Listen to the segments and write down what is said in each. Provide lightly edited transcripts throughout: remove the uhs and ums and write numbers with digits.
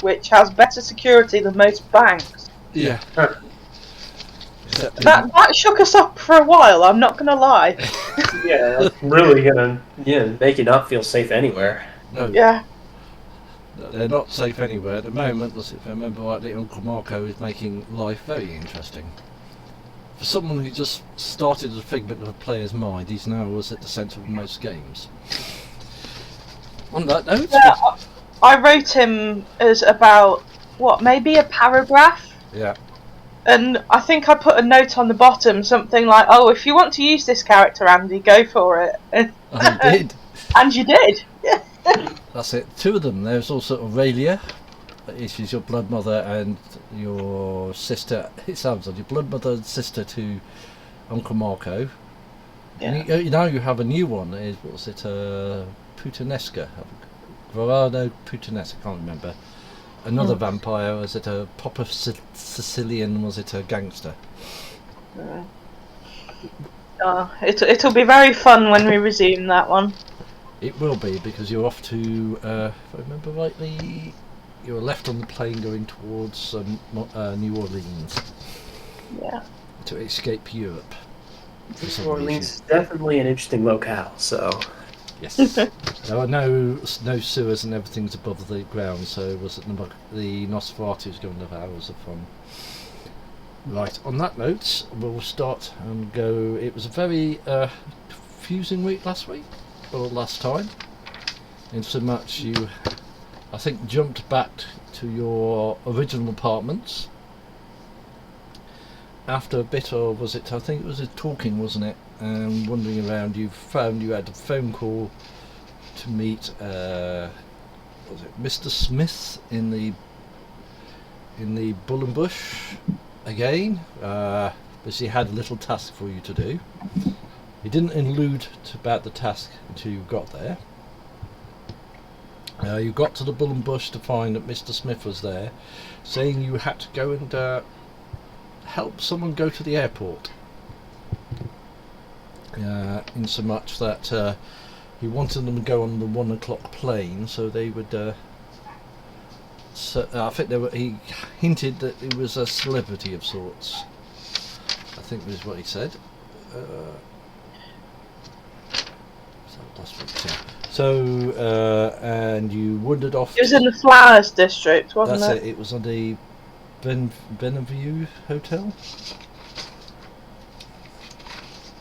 which has better security than most banks. Yeah. That shook us up for a while, I'm not going to lie. Yeah, that's really gonna make you not feel safe anywhere. No. Yeah. They're not safe anywhere at the moment. If I remember rightly, Uncle Marco is making life very interesting. For someone who just started as a figment of a player's mind, he's now at the centre of most games. On that note... Yeah, I wrote him as about, maybe a paragraph? Yeah. And I think I put a note on the bottom, something like, "Oh, if you want to use this character, Andy, go for it." And you did. And you did. Yeah. That's it. Two of them. There's also Aurelia. She's your blood mother and your sister. It sounds like your blood mother and sister to Uncle Marco. Yeah. And now you have a new one. What's it? Putanesca. Verano Putanesca. I can't remember. Another vampire. Was it a proper Sicilian? Was it a gangster? It'll be very fun when we resume that one. It will be, because you're off to, if I remember rightly, you're left on the plane going towards New Orleans. Yeah. To escape Europe. New Orleans is definitely an interesting locale, so... Yes. There are no sewers and everything's above the ground, so was it the Nosferatu's going to have hours of fun. Right, on that note, we'll start and go. It was a very confusing week last time, in so much you, I think, jumped back to your original apartments after a bit of, I think it was a talking, wasn't it, and wandering around. You found you had a phone call to meet Mr. Smith in the Bull and Bush again, but he had a little task for you to do. He didn't allude about the task until you got there. You got to the Bull and Bush to find that Mr. Smith was there, saying you had to go and help someone go to the airport. In so much that he wanted them to go on the 1 o'clock plane, so they would. I think he hinted that he was a celebrity of sorts. I think was what he said. And you wandered off. It was in the Flowers District, wasn't That's it? it. It was on the Benaview Hotel.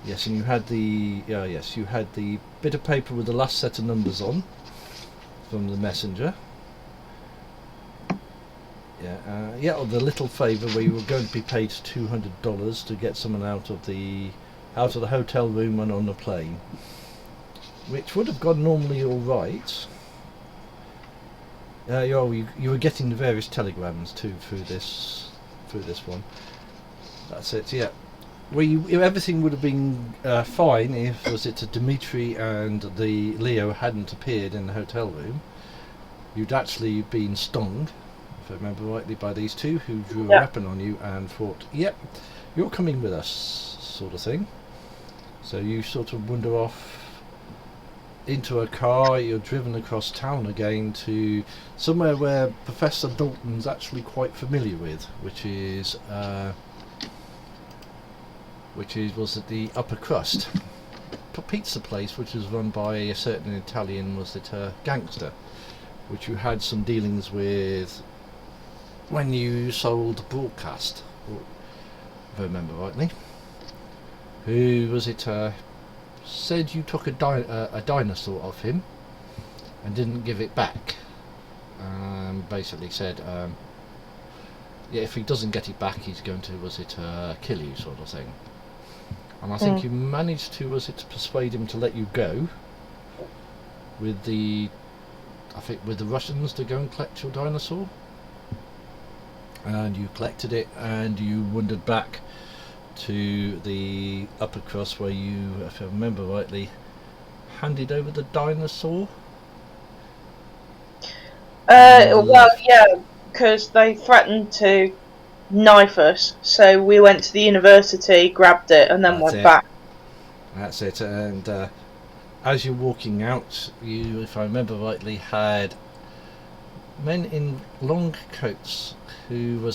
Yes, and you had the you had the bit of paper with the last set of numbers on from the messenger. Or the little favour where you were going to be paid $200 to get someone out of the hotel room and on the plane, which would have gone normally all right. You were getting the various telegrams too through this one. That's it. Yeah. Well, everything would have been fine if Dimitri and the Leo hadn't appeared in the hotel room. You'd actually been stung, if I remember rightly, by these two who drew a weapon on you and thought, "Yep, you're coming with us," sort of thing. So you sort of wander off into a car. You're driven across town again to somewhere where Professor Dalton's actually quite familiar with, which is the Upper Crust, a pizza place which was run by a certain Italian gangster, which you had some dealings with when you sold Broadcast, if I remember rightly. Who said you took a dinosaur off him and didn't give it back. Basically said, if he doesn't get it back, he's going to kill you, sort of thing. And I think you managed to persuade him to let you go with the Russians to go and collect your dinosaur. And you collected it, and you wandered back to the Upper Crust where you, if I remember rightly, handed over the dinosaur. Because they threatened to knife us, so we went to the university, grabbed it, and then went back. That's it. And as you're walking out, you, if I remember rightly, had men in long coats who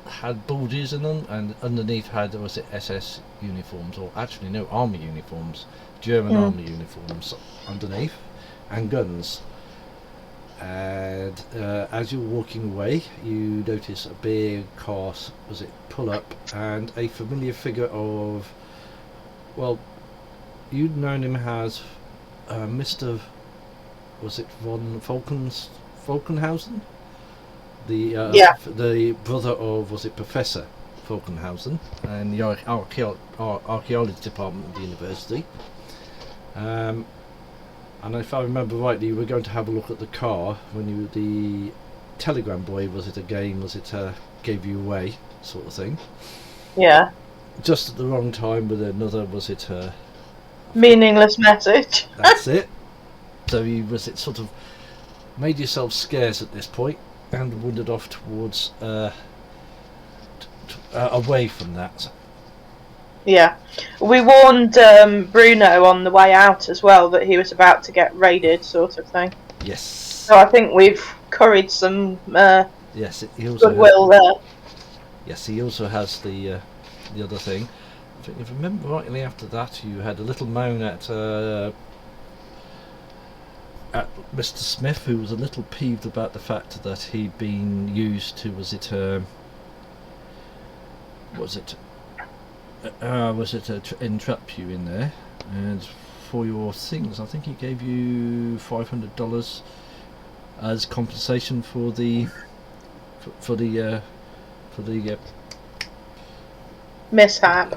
had bulges in them, and underneath had SS uniforms, or actually no, army uniforms, German army uniforms underneath, and guns. And as you're walking away, you notice a big car pull up, and a familiar figure of, well, you'd known him as Mr. von Falkenhausen? The brother of, Professor Falkenhausen, and the archaeology department of the university. And if I remember rightly, you were going to have a look at the car when the telegram boy, gave you away, sort of thing. Yeah. Just at the wrong time with another, meaningless message. That's it. So you sort of made yourself scarce at this point and wandered off towards away from that. Yeah, we warned Bruno on the way out as well that he was about to get raided, sort of thing. Yes. So I think we've curried some yes, he also goodwill there. Yes, he also has the other thing. I think if I remember rightly, after that you had a little moan at Mr. Smith, who was a little peeved about the fact that he'd been used to entrap you in there, and for your things, I think he gave you $500 as compensation for the mishap.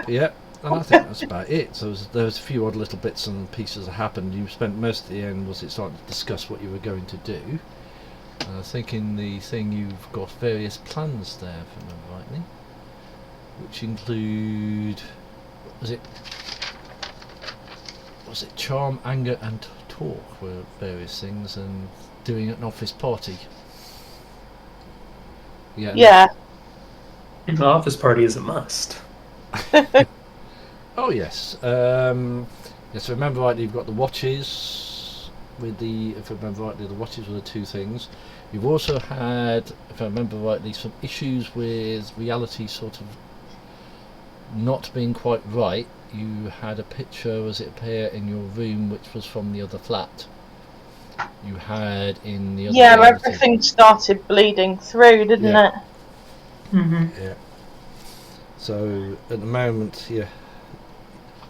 Yeah, and I think that's about it. So there's a few odd little bits and pieces that happened. You spent most of the end starting to discuss what you were going to do. I think in the thing you've got various plans there, if I remember rightly, which include was it charm, anger, and talk were various things, and doing an office party. Yeah. Yeah. The office party is a must. Oh yes. Yes, remember rightly, you've got the watches with if I remember rightly, the watches were the two things. You've also had, if I remember rightly, some issues with reality sort of not being quite right. You had a picture appear in your room which was from the other flat. You had in the other reality. Everything started bleeding through, didn't it? Mm-hmm. Yeah. So at the moment, yeah,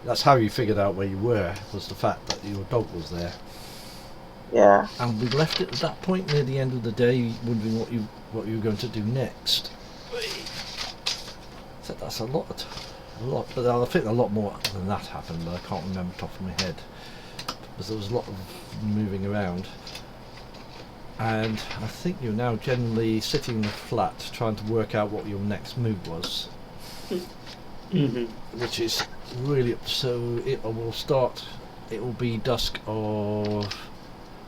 that's how you figured out where you were, was the fact that your dog was there. Yeah. And we left it at that point near the end of the day, wondering what you were going to do next. So that's a lot, but I think a lot more than that happened, but I can't remember top of my head, because there was a lot of moving around. And I think you're now generally sitting in the flat trying to work out what your next move was. Mm-hmm. Which is really, so it will be dusk of,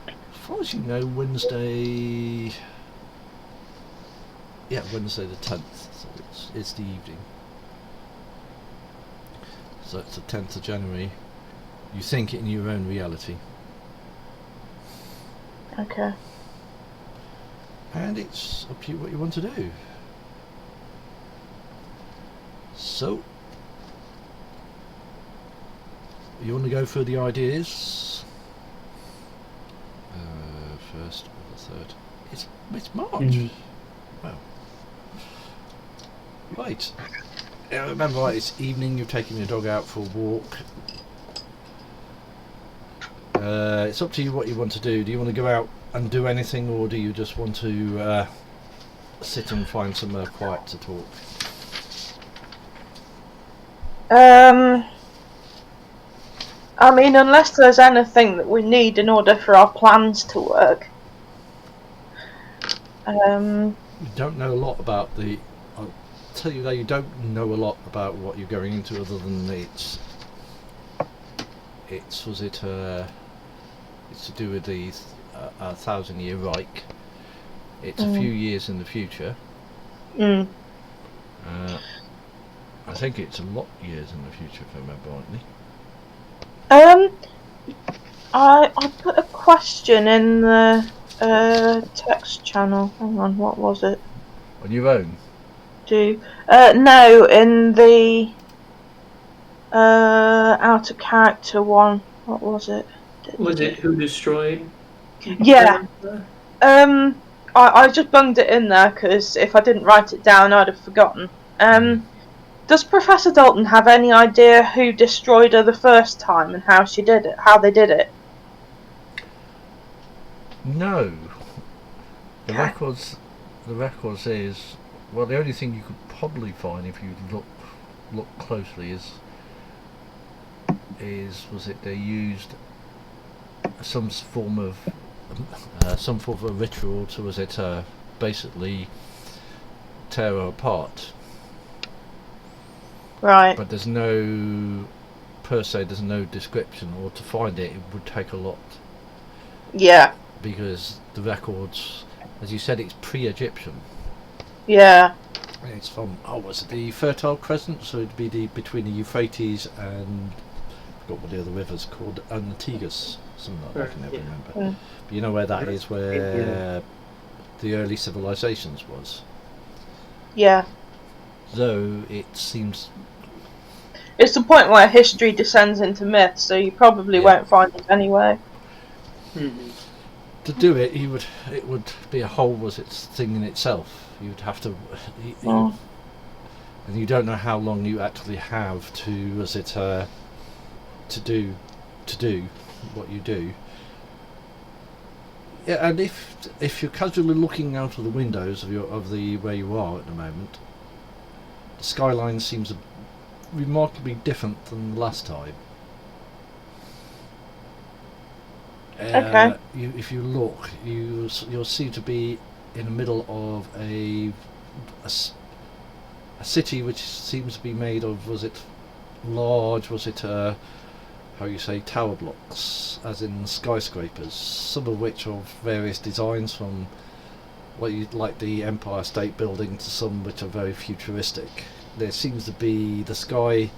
as far as you know, Wednesday the 10th, so it's the evening. So it's the 10th of January. You think in your own reality. Okay. And it's up to you what you want to do. So, you want to go through the ideas? First or the third? It's March. Mm-hmm. Wow. Right. Remember, right, it's evening. You're taking your dog out for a walk. It's up to you what you want to do. Do you want to go out and do anything, or do you just want to sit and find some quiet to talk? I mean, unless there's anything that we need in order for our plans to work. You don't know a lot about I'll tell you that you don't know a lot about what you're going into, other than it's to do with the Thousand Year Reich. It's a few years in the future. I think it's a lot of years in the future, if I remember rightly. I put a question in the Text channel. Hang on, what was it? On your own? No, in the out of character one. What was it? Was it who destroyed? Yeah. I just bunged it in there because if I didn't write it down, I'd have forgotten. Does Professor Dalton have any idea who destroyed her the first time and how she did it? How they did it? No. The Okay. records is, well, the only thing you could probably find if you look closely is was it they used some form of a ritual to basically tear her apart. Right. But there's no description, or to find it would take a lot. Yeah. Because the records, as you said, it's pre-Egyptian. Yeah. It's from was it the Fertile Crescent? So it'd be between the Euphrates and I forgot what the other river's called, and the Tigris, something like that. I can never remember. But you know where that is, where the early civilizations was. Yeah. Though it seems it's the point where history descends into myth, so you probably won't find it anyway. To do it, it would be a whole thing in itself. You'd have to, and you don't know how long you actually have to do what you do. Yeah, and if you're casually looking out of the windows of where you are at the moment, the skyline seems remarkably different than last time. Okay. If you look, you'll seem to be in the middle of a city which seems to be made of how you say, tower blocks, as in skyscrapers, some of which are various designs, from what you like the Empire State Building to some which are very futuristic. There seems to be, the sky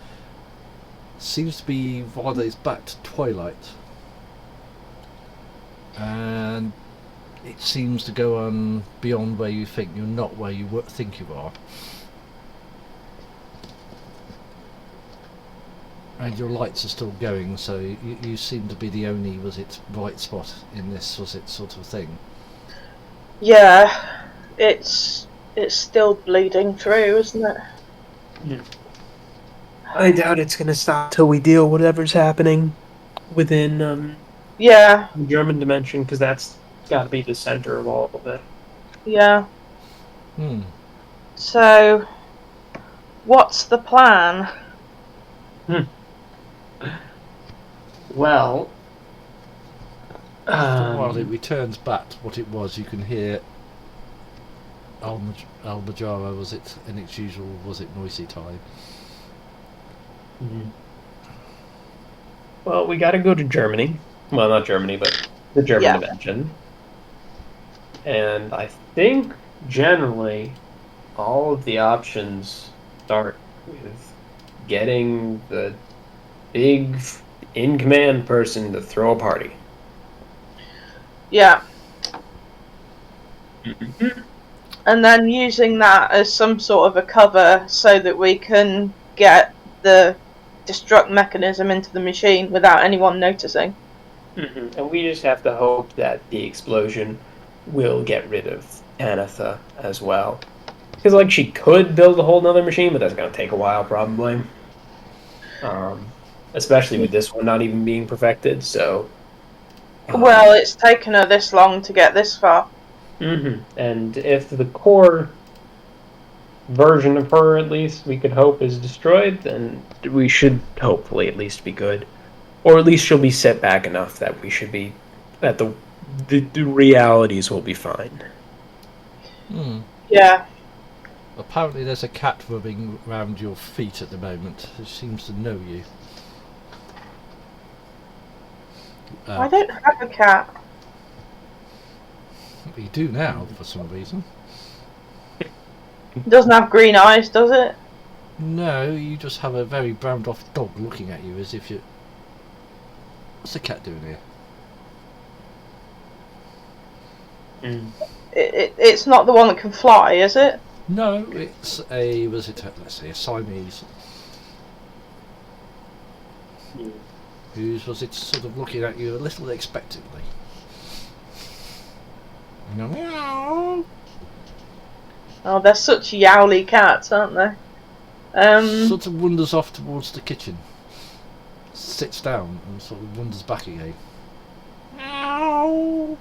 seems to be rather, it's back to twilight, and it seems to go on beyond where you think you're not where you think you are. And your lights are still going, so you seem to be the only bright spot in this sort of thing. Yeah, it's still bleeding through, isn't it? Yeah. I doubt it's gonna stop till we deal whatever's happening within the German dimension, because that's got to be the center of all of it. Yeah. So, what's the plan? Well, while it returns back to what it was, you can hear Al-Majara, in its usual, noisy time. Well, we got to go to Germany. Well, not Germany, but the German dimension. And I think generally all of the options start with getting the big in-command person to throw a party. Yeah. And then using that as some sort of a cover so that we can get the destruct mechanism into the machine without anyone noticing. And we just have to hope that the explosion will get rid of Anatha as well. Because, she could build a whole nother machine, but that's going to take a while, probably. Especially with this one not even being perfected, so... well, it's taken her this long to get this far. And if the core version of her, at least, we could hope is destroyed, then we should hopefully at least be good. Or at least she'll be set back enough that we should be... that the realities will be fine. Yeah. Apparently there's a cat rubbing around your feet at the moment. It seems to know you. I don't have a cat. You do now, for some reason. It doesn't have green eyes, does it? No, you just have a very browned off dog looking at you as if you... What's the cat doing here? It's not the one that can fly, is it? No, it's a, let's say a Siamese. Who's sort of looking at you a little expectantly. Meow. Oh, they're such yowly cats, aren't they? Sort of wanders off towards the kitchen, sits down, and sort of wanders back again. Meow.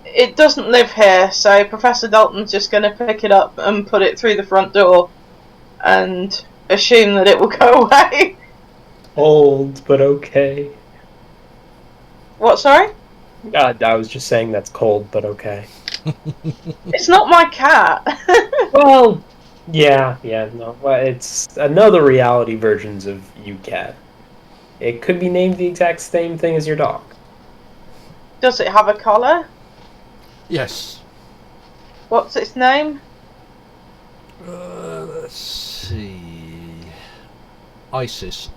It doesn't live here, so Professor Dalton's just going to pick it up and put it through the front door and assume that it will go away. Old, but okay. What, sorry? I was just saying that's cold, but okay. It's not my cat. Well, yeah, no. Well, it's another reality versions of you cat. It could be named the exact same thing as your dog. Does it have a collar? Yes. What's its name? Let's see. Isis.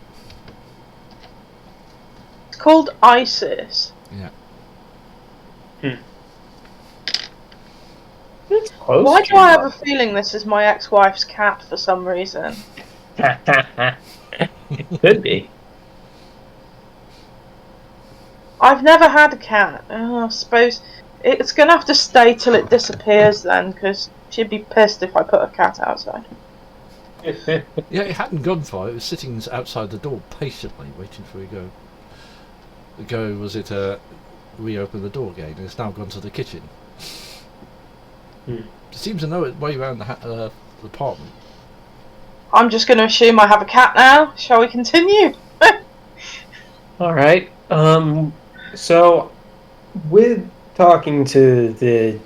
It's called Isis. Yeah. It's close. Why do I have a feeling this is my ex-wife's cat for some reason? It could be. I've never had a cat. Oh, I suppose it's going to have to stay till it disappears then, because she'd be pissed if I put a cat outside. Yeah, it hadn't gone far. It was sitting outside the door patiently, waiting for you to go. The go was it reopen the door again, and it's now gone to the kitchen. It seems to know its way around the apartment. I'm just going to assume I have a cat now. Shall we continue? All right. So, with talking to the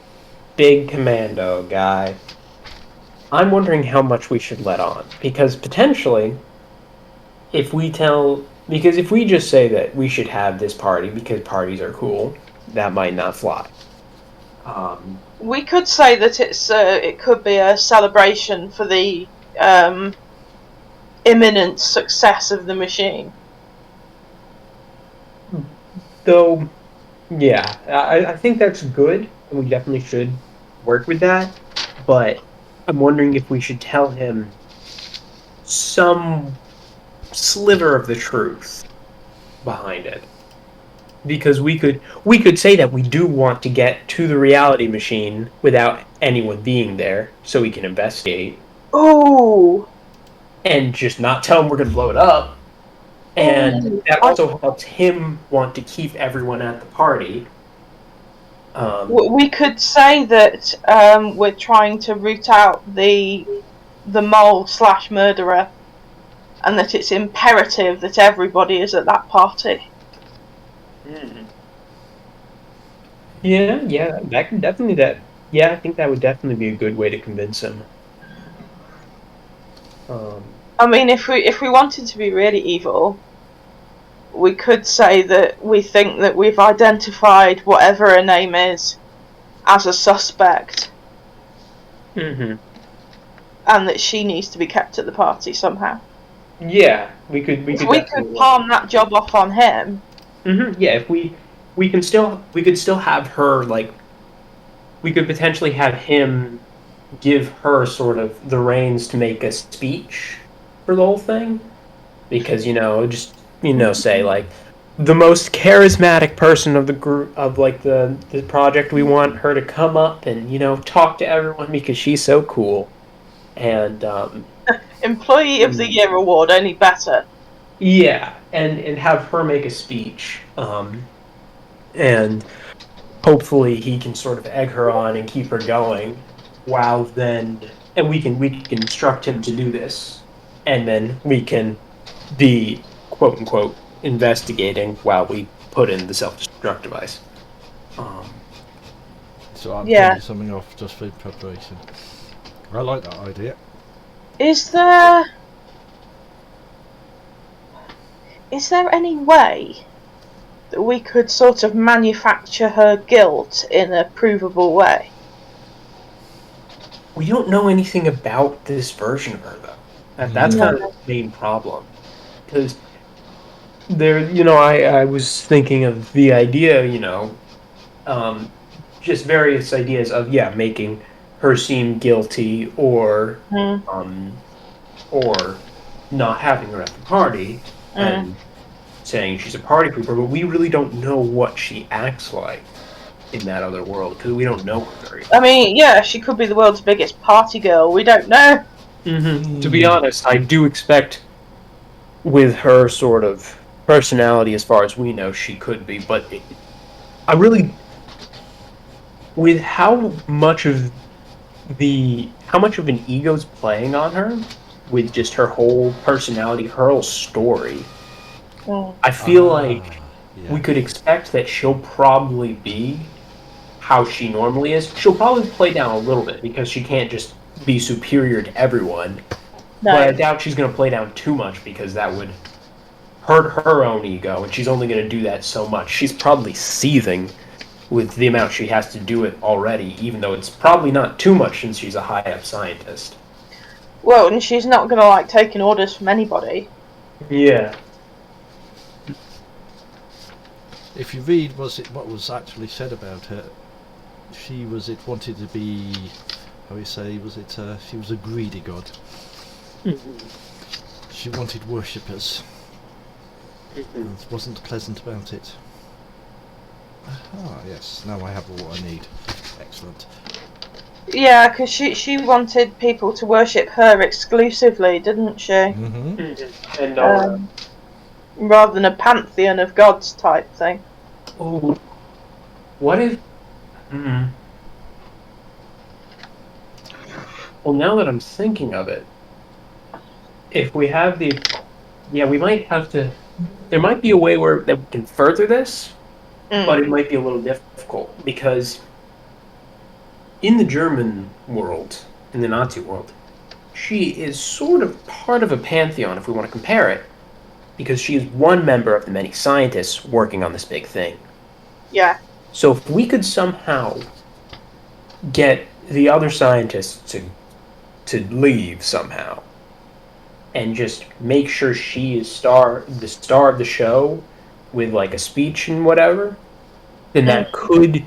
big commando guy, I'm wondering how much we should let on. Because potentially, if we just say that we should have this party because parties are cool, that might not fly. We could say that it could be a celebration for the imminent success of the machine. Though, yeah, I think that's good, and we definitely should work with that, but I'm wondering if we should tell him some sliver of the truth behind it. Because we could say that we do want to get to the reality machine without anyone being there, so we can investigate. Ooh! And just not tell him we're going to blow it up. And that also helps him want to keep everyone at the party. We could say that we're trying to root out the mole/murderer, and that it's imperative that everybody is at that party. Yeah, that can definitely I think that would definitely be a good way to convince him. I mean, if we wanted to be really evil, we could say that we think that we've identified whatever her name is as a suspect, and that she needs to be kept at the party somehow. Yeah, we could palm that job off on him. Yeah, if we could still have her, like, we could potentially have him give her sort of the reins to make a speech for the whole thing, because say like the most charismatic person of the group of like the project, we want her to come up and talk to everyone because she's so cool, and Employee of the Year award, only better. Yeah, and have her make a speech, and hopefully he can sort of egg her on and keep her going, while then, and we can instruct him to do this, and then we can be quote unquote investigating while we put in the self-destruct device. So I'm putting something off just for preparation. I like that idea. Is there any way that we could sort of manufacture her guilt in a provable way? We don't know anything about this version of her, though. That's kind of the main problem. Because I was thinking of the idea, just various ideas of making her seem guilty or not having her at the party and saying she's a party pooper, but we really don't know what she acts like in that other world because we don't know her very well. I mean, yeah, she could be the world's biggest party girl. We don't know. To be honest, I do expect with her sort of personality, as far as we know, she could be, but with how much of an ego's playing on her, with just her whole personality, her whole story, I feel like we could expect that she'll probably be how she normally is. She'll probably play down a little bit because she can't just be superior to everyone. No. But I doubt she's going to play down too much because that would hurt her own ego, and she's only going to do that so much. She's probably seething with the amount she has to do it already, even though it's probably not too much since she's a high-up scientist. Well, and she's not going to like taking orders from anybody. Yeah. If you read what was actually said about her, she wanted to be, how we say, she was a greedy god. She wanted worshippers. And wasn't pleasant about it. Yes, now I have all what I need. Excellent. Yeah, because she wanted people to worship her exclusively, didn't she? And rather than a pantheon of gods type thing. Oh, what if? Well, now that I'm thinking of it, if we have we might have to. There might be a way that we can further this, but it might be a little difficult because in the German world, in the Nazi world, she is sort of part of a pantheon if we want to compare it, because she is one member of the many scientists working on this big thing. Yeah. So if we could somehow get the other scientists to leave somehow, and just make sure she is the star of the show with like a speech and whatever, then that could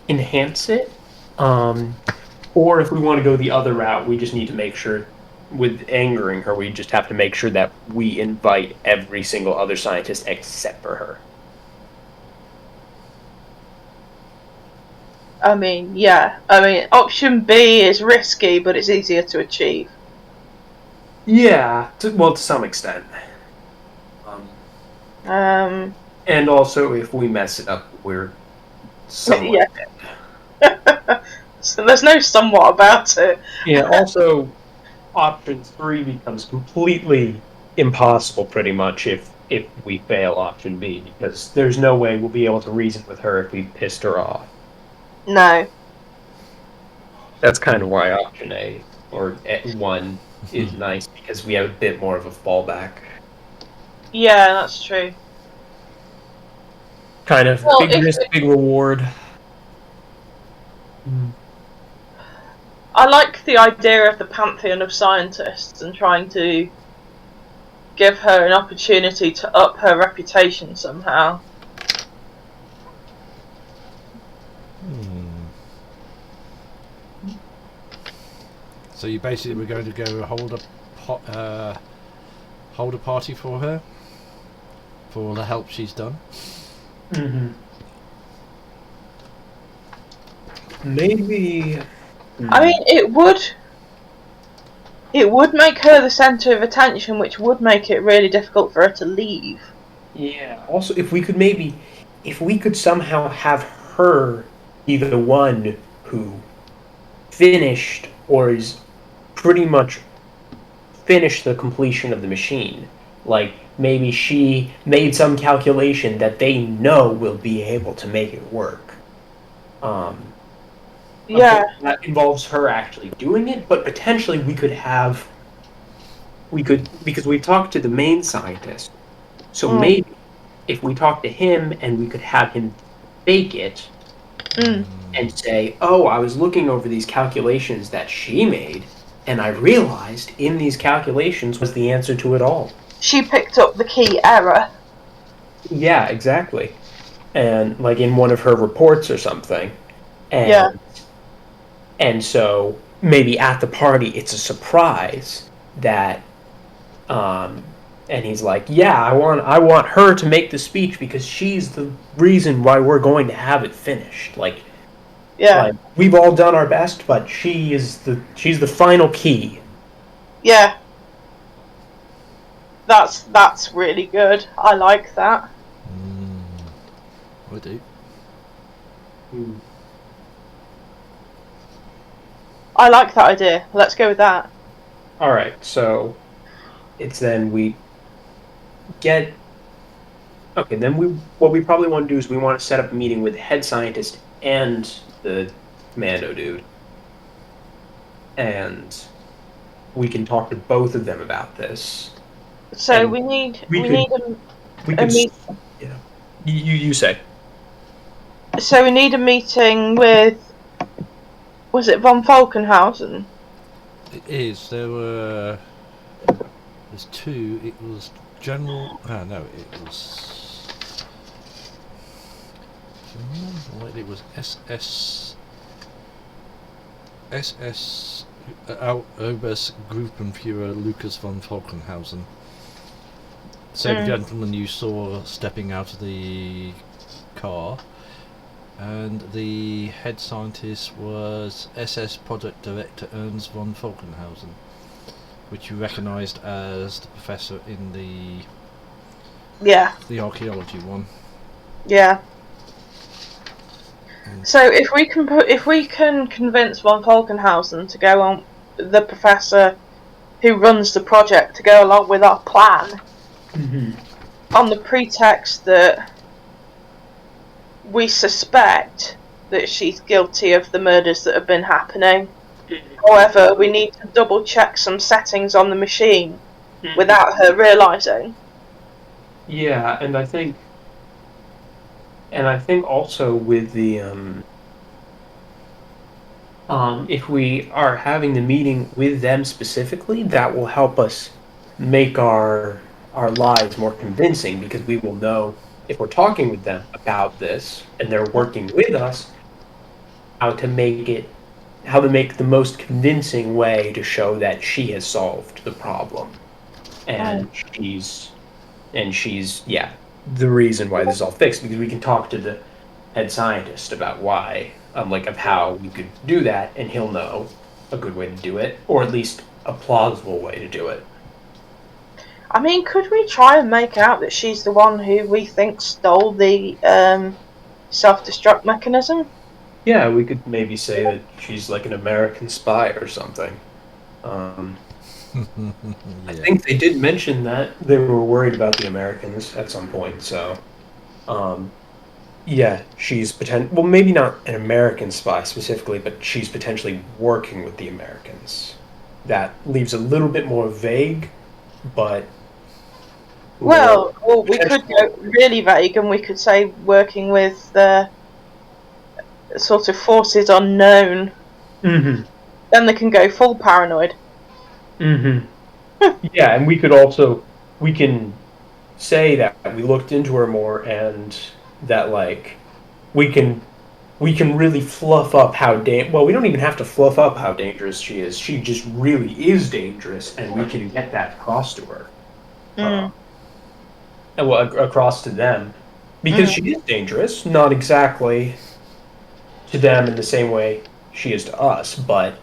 enhance it. Or if we want to go the other route, we just need to make sure, with angering her, we just have to make sure that we invite every single other scientist except for her. I mean, yeah. I mean, option B is risky, but it's easier to achieve. Yeah, to some extent. And also, if we mess it up, we're somewhat dead. So there's no somewhat about it. Yeah, also, option 3 becomes completely impossible, pretty much, if we fail option B, because there's no way we'll be able to reason with her if we pissed her off. No. That's kind of why option A, or 1, is nice, because we have a bit more of a fallback. Yeah, that's true. Kind of big risk, big reward. I like the idea of the pantheon of scientists and trying to give her an opportunity to up her reputation somehow. So you basically were going to go hold a party for her, for all the help she's done. Maybe. I mean, it would make her the centre of attention, which would make it really difficult for her to leave. Yeah. Also, if we could somehow have her be the one who finished or is pretty much finished the completion of the machine. Like, maybe she made some calculation that they know will be able to make it work. Yeah. That involves her actually doing it, but potentially because we talked to the main scientist, so maybe if we talk to him and we could have him fake it and say, oh, I was looking over these calculations that she made, and I realized in these calculations was the answer to it all. She picked up the key error. Yeah, exactly. and like in one of her reports or something. And, Yeah. And so maybe at the party it's a surprise that, and he's like, yeah, I want her to make the speech because she's the reason why we're going to have it finished. Like we've all done our best, but she's the final key. Yeah. That's really good. I like that. I do. I like that idea. Let's go with that. All right, so it's then we get. Okay, then what we probably want to do is we want to set up a meeting with the head scientist and the commando dude, and we can talk to both of them about this. So and we need we need a meeting. Yeah, you say. So we need a meeting with. Was it von Falkenhausen? It is. There's two. It was General. No, it was. It was SS Oberstgruppenführer Lucas von Falkenhausen. Same gentleman you saw stepping out of the car. And the head scientist was SS Project Director Ernst von Falkenhausen, which you recognised as the professor in the archaeology one. Yeah. So if we can convince von Falkenhausen to go on, the professor who runs the project to go along with our plan, on the pretext that we suspect that she's guilty of the murders that have been happening. However, we need to double check some settings on the machine without her realising. Yeah, and I think also with the if we are having the meeting with them specifically, that will help us make our lives more convincing, because we will know if we're talking with them about this and they're working with us, how to make the most convincing way to show that she has solved the problem, and she's the reason why this is all fixed, because we can talk to the head scientist about why, of how we could do that, and he'll know a good way to do it, or at least a plausible way to do it. I mean, could we try and make out that she's the one who we think stole the self-destruct mechanism? Yeah, we could maybe say that she's like an American spy or something. I think they did mention that they were worried about the Americans at some point, so she's well, maybe not an American spy specifically, but she's potentially working with the Americans. That leaves a little bit more vague, but well, we could go really vague, and we could say working with the sort of forces unknown. Then they can go full paranoid. Yeah, and we can say that we looked into her more, and that we can really fluff up how well, we don't even have to fluff up how dangerous she is. She just really is dangerous, and we can get that across to her. Across to them, because she is dangerous, not exactly to them in the same way she is to us, but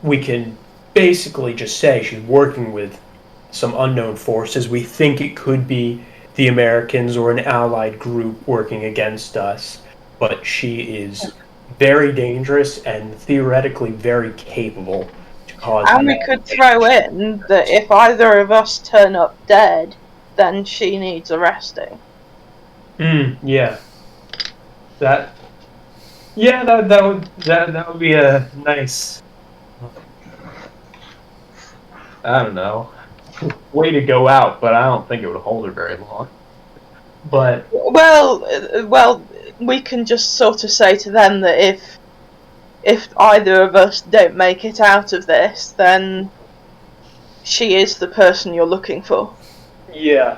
we can basically just say she's working with some unknown forces. We think it could be the Americans or an allied group working against us, but she is very dangerous and theoretically very capable to cause. And we could throw in that if either of us turn up dead, then she needs arresting. Yeah. That would be a nice, I don't know, way to go out, but I don't think it would hold her very long. But well, we can just sort of say to them that if either of us don't make it out of this, then she is the person you're looking for. Yeah.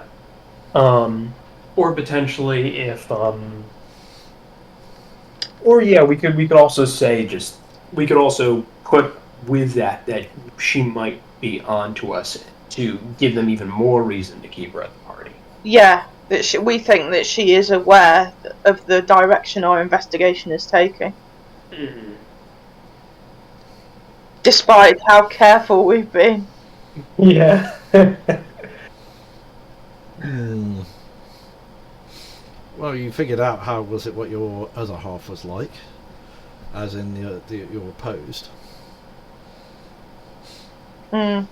Or potentially if Or yeah, we could also say we could also put with that she might be on to us to give them even more reason to keep her at the party. Yeah, that we think that she is aware of the direction our investigation is taking. Mm-hmm. Despite how careful we've been. Yeah. Well, you figured out what your other half was like, as in your opposed. Mm.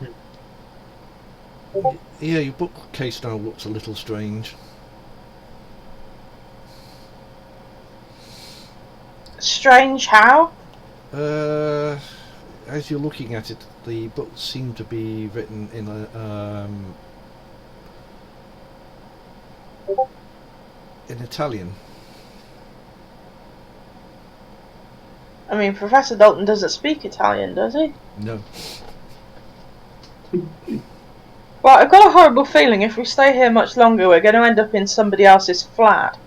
Yeah, your bookcase now looks a little strange. Strange how? As you're looking at it, the books seem to be written in in Italian. I mean, Professor Dalton doesn't speak Italian, does he? No. Well, I've got a horrible feeling if we stay here much longer, we're going to end up in somebody else's flat.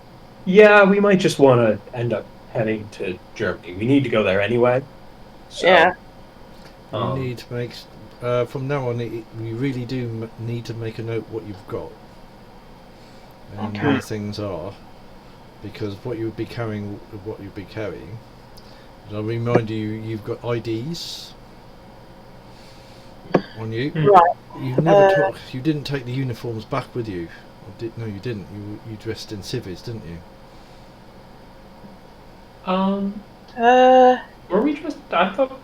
Yeah, we might just want to end up heading to Germany. We need to go there anyway. So, yeah. You need to make from now on. You really do need to make a note what you've got and where things are, because what you would be carrying, I'll remind you, you've got IDs on you. Right. You didn't take the uniforms back with you. No, you didn't. You dressed in civvies, didn't you? Were we just? I thought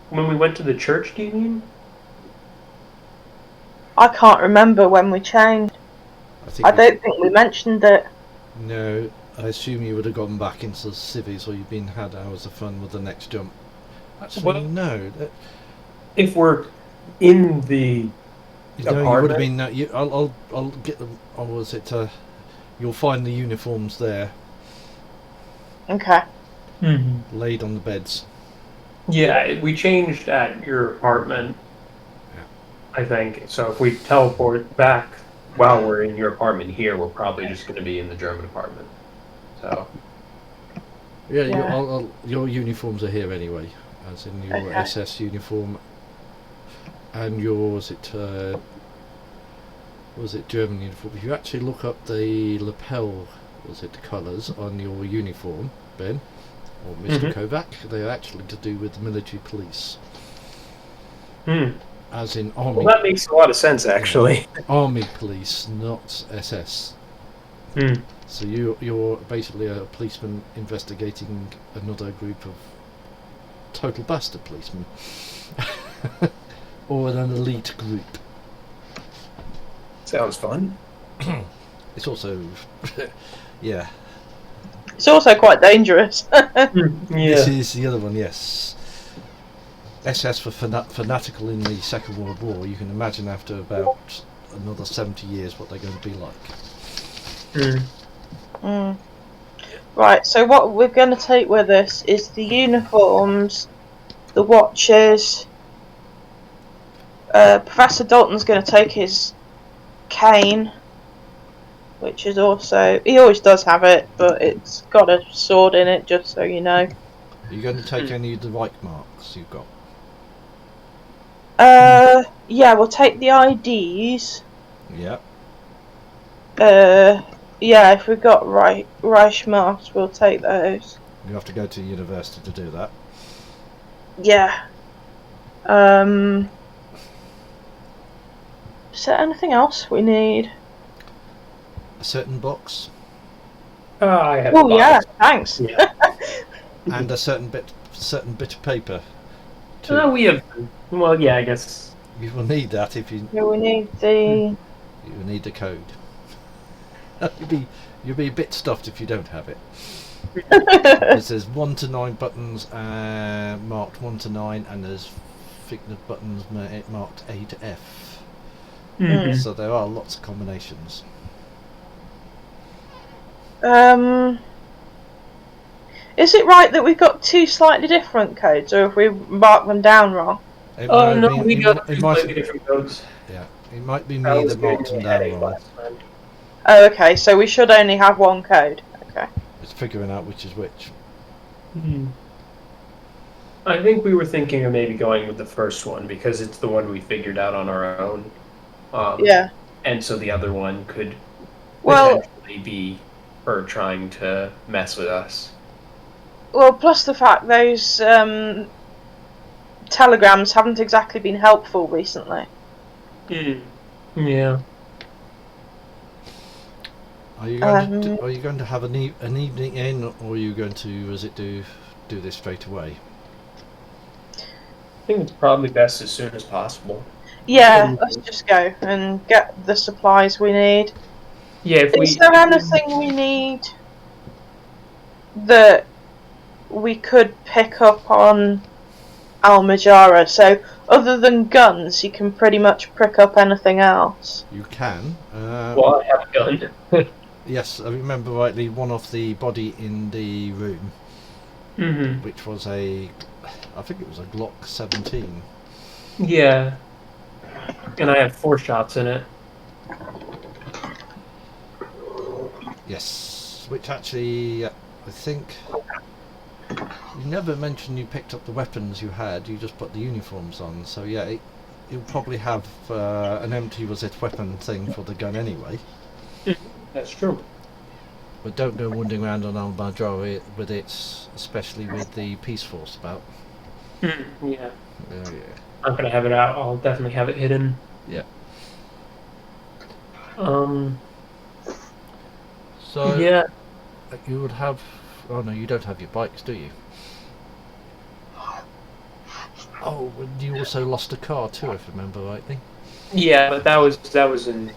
when we went to the church. Do you mean? I can't remember when we changed. I don't think we mentioned it. No, I assume you would have gone back into civvies, or you've had hours of fun with the next jump. Actually, no. If we're in the apartment, you would have been. I'll get them. Or was it? You'll find the uniforms there. Okay. Mm-hmm. Laid on the beds. Yeah, we changed at your apartment. Yeah. I think so. If we teleport back while we're in your apartment here, we're probably just going to be in the German apartment. So. Yeah. Your uniforms are here anyway, as in your SS uniform, and yours. Was it German uniform? If you actually look up the lapel, colours on your uniform, Ben, or Mr. Kovac, they are actually to do with the military police. As in army. Well, that makes a lot of sense, actually. Army police, not SS. So you're basically a policeman investigating another group of total bastard policemen. Or an elite group. Sounds fun. It's also... yeah. It's also quite dangerous. Yeah. This is the other one, yes. SS for fanatical in the Second World War. You can imagine after about another 70 years what they're going to be like. Right, so what we're going to take with us is the uniforms, the watches. Professor Dalton's going to take his cane, which is also... He always does have it, but it's got a sword in it, just so you know. Are you going to take any of the Reich marks you've got? Yeah, we'll take the IDs. Yeah. Yeah, if we've got Reich marks, we'll take those. You have to go to university to do that. Yeah. Is there anything else we need? A certain box. I have. Oh yeah, thanks. Yeah. And a certain bit of paper. Too. We have. Well, yeah, I guess you will need that if you. Yeah, we need the. You will need the code. You'll be a bit stuffed if you don't have it. There's 1 to 9 buttons marked 1 to 9, and there's thickness buttons marked A to F. So there are lots of combinations. Is it right that we've got 2 slightly different codes, or have we marked them down wrong? Oh no, we got 2 slightly different codes. Yeah, it might be me that marked them down wrong. Oh, okay, so we should only have 1 code. Okay. It's figuring out which is which. I think we were thinking of maybe going with the first one because it's the one we figured out on our own. Yeah. And so the other one could Well, potentially be her trying to mess with us. well, plus the fact those telegrams haven't exactly been helpful recently. Yeah. Are you going to have an evening in, or are you going to, as it do this straight away? I think it's probably best as soon as possible. Yeah, let's just go and get the supplies we need. Yeah, Is there anything we need that we could pick up on Al-Majara? So, other than guns, you can pretty much pick up anything else. You can. Well, I have a gun. Yes, I remember rightly, one of the body in the room, which was I think it was a Glock 17. Yeah. And I had 4 shots in it. Yes, which actually, I think, you never mentioned you picked up the weapons you had, you just put the uniforms on, so yeah, you'll probably have an empty weapon thing for the gun anyway. That's true. But don't go wandering around on Al-Majara with it, especially with the Peace Force about. Yeah. Yeah. I'm gonna have it out. I'll definitely have it hidden. Yeah. So yeah. You would have. Oh no, you don't have your bikes, do you? Oh, you also lost a car too, if I remember rightly. Yeah, but that was in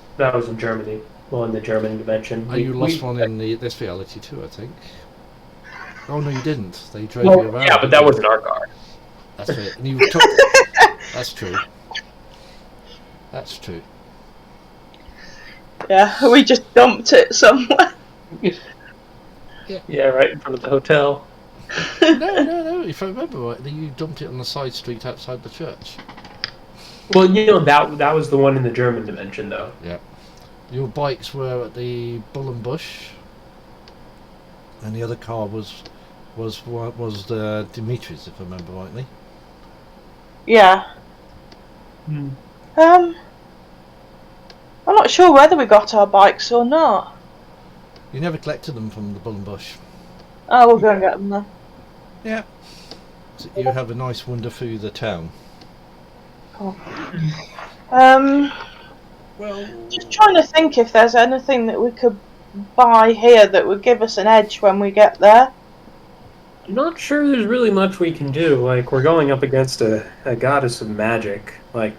Germany. Well, in the German dimension. Oh, you lost one in this reality too, I think. Oh no, you didn't. They drove you around. Yeah, but that wasn't our car. That's it. And you took. That's true. That's true. Yeah, we just dumped it somewhere. Yeah, right in front of the hotel. No. If I remember rightly, you dumped it on the side street outside the church. Well, that was the one in the German dimension, though. Yeah. Your bikes were at the Bull and Bush, and the other car was Dimitri's, if I remember rightly. Yeah. I'm not sure whether we got our bikes or not. You never collected them from the Bull and Bush. Oh, we'll go and get them then. Yeah. So you have a nice wander through the town. Cool. Well, just trying to think if there's anything that we could buy here that would give us an edge when we get there. I'm not sure there's really much we can do. Like, we're going up against a goddess of magic. Like,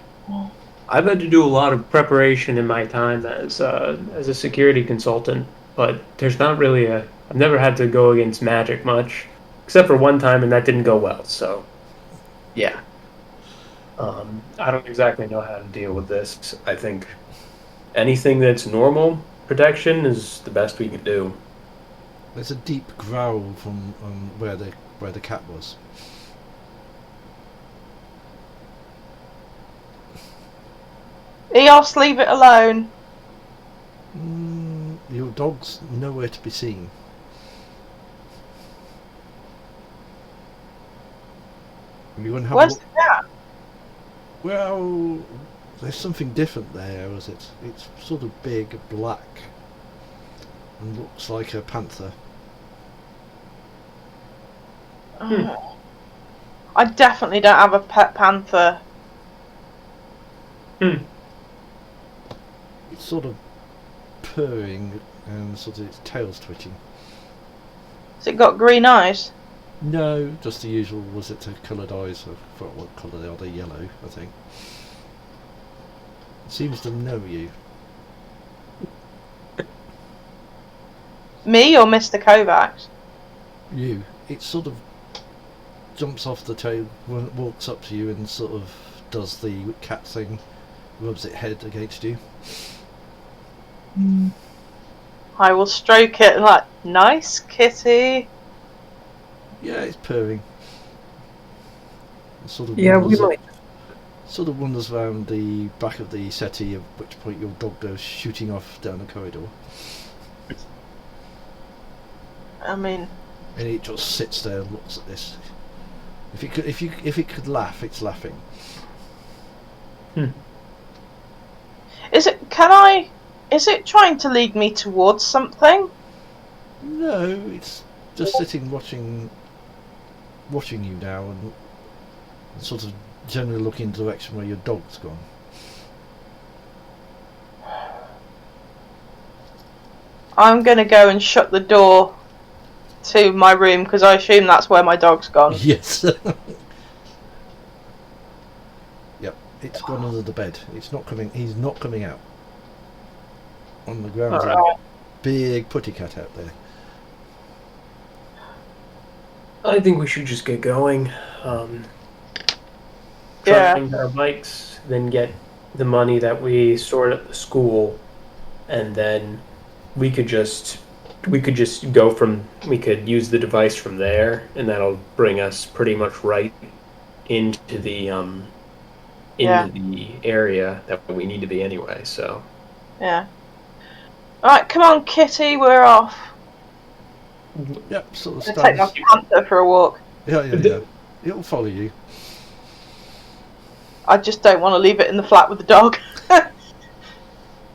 I've had to do a lot of preparation in my time as a security consultant, but there's not really I've never had to go against magic much, except for one time, and that didn't go well, so, yeah. I don't exactly know how to deal with this. I think anything that's normal protection is the best we can do. There's a deep growl from where the cat was. Eos, leave it alone. Your dog's nowhere to be seen. Where's the cat? Well, there's something different there, is it? It's sort of big, black, and looks like a panther. I definitely don't have a pet panther. It's sort of purring and sort of its tail's twitching. Has it got green eyes? No, just the usual, was it coloured eyes? I forgot what colour they are, they're yellow, I think. It seems to know you. Me or Mr. Kovac? You. It sort of jumps off the tail, walks up to you and sort of does the cat thing, rubs its head against you. I will stroke it and like, nice kitty. Yeah, it's purring. It sort of sort of wanders around the back of the settee, at which point your dog goes shooting off down the corridor. I mean, And it just sits there and looks at this. If it could laugh, it's laughing. Is it trying to lead me towards something? No, it's just sitting watching you now, and sort of generally looking in the direction where your dog's gone. I'm gonna go and shut the door to my room because I assume that's where my dog's gone. Yes. Yep, it's gone under the bed. It's not coming. He's not coming out. On the ground, there's a big putty cat out there. I think we should just get going. Yeah. Find our bikes, then get the money that we stored at the school, and then we could just go from. We could use the device from there, and that'll bring us pretty much right into the area that we need to be anyway. So. Yeah. Alright, come on, Kitty, we're off. Yep, sort of I'm gonna take my panther for a walk. Yeah. It'll follow you. I just don't want to leave it in the flat with the dog.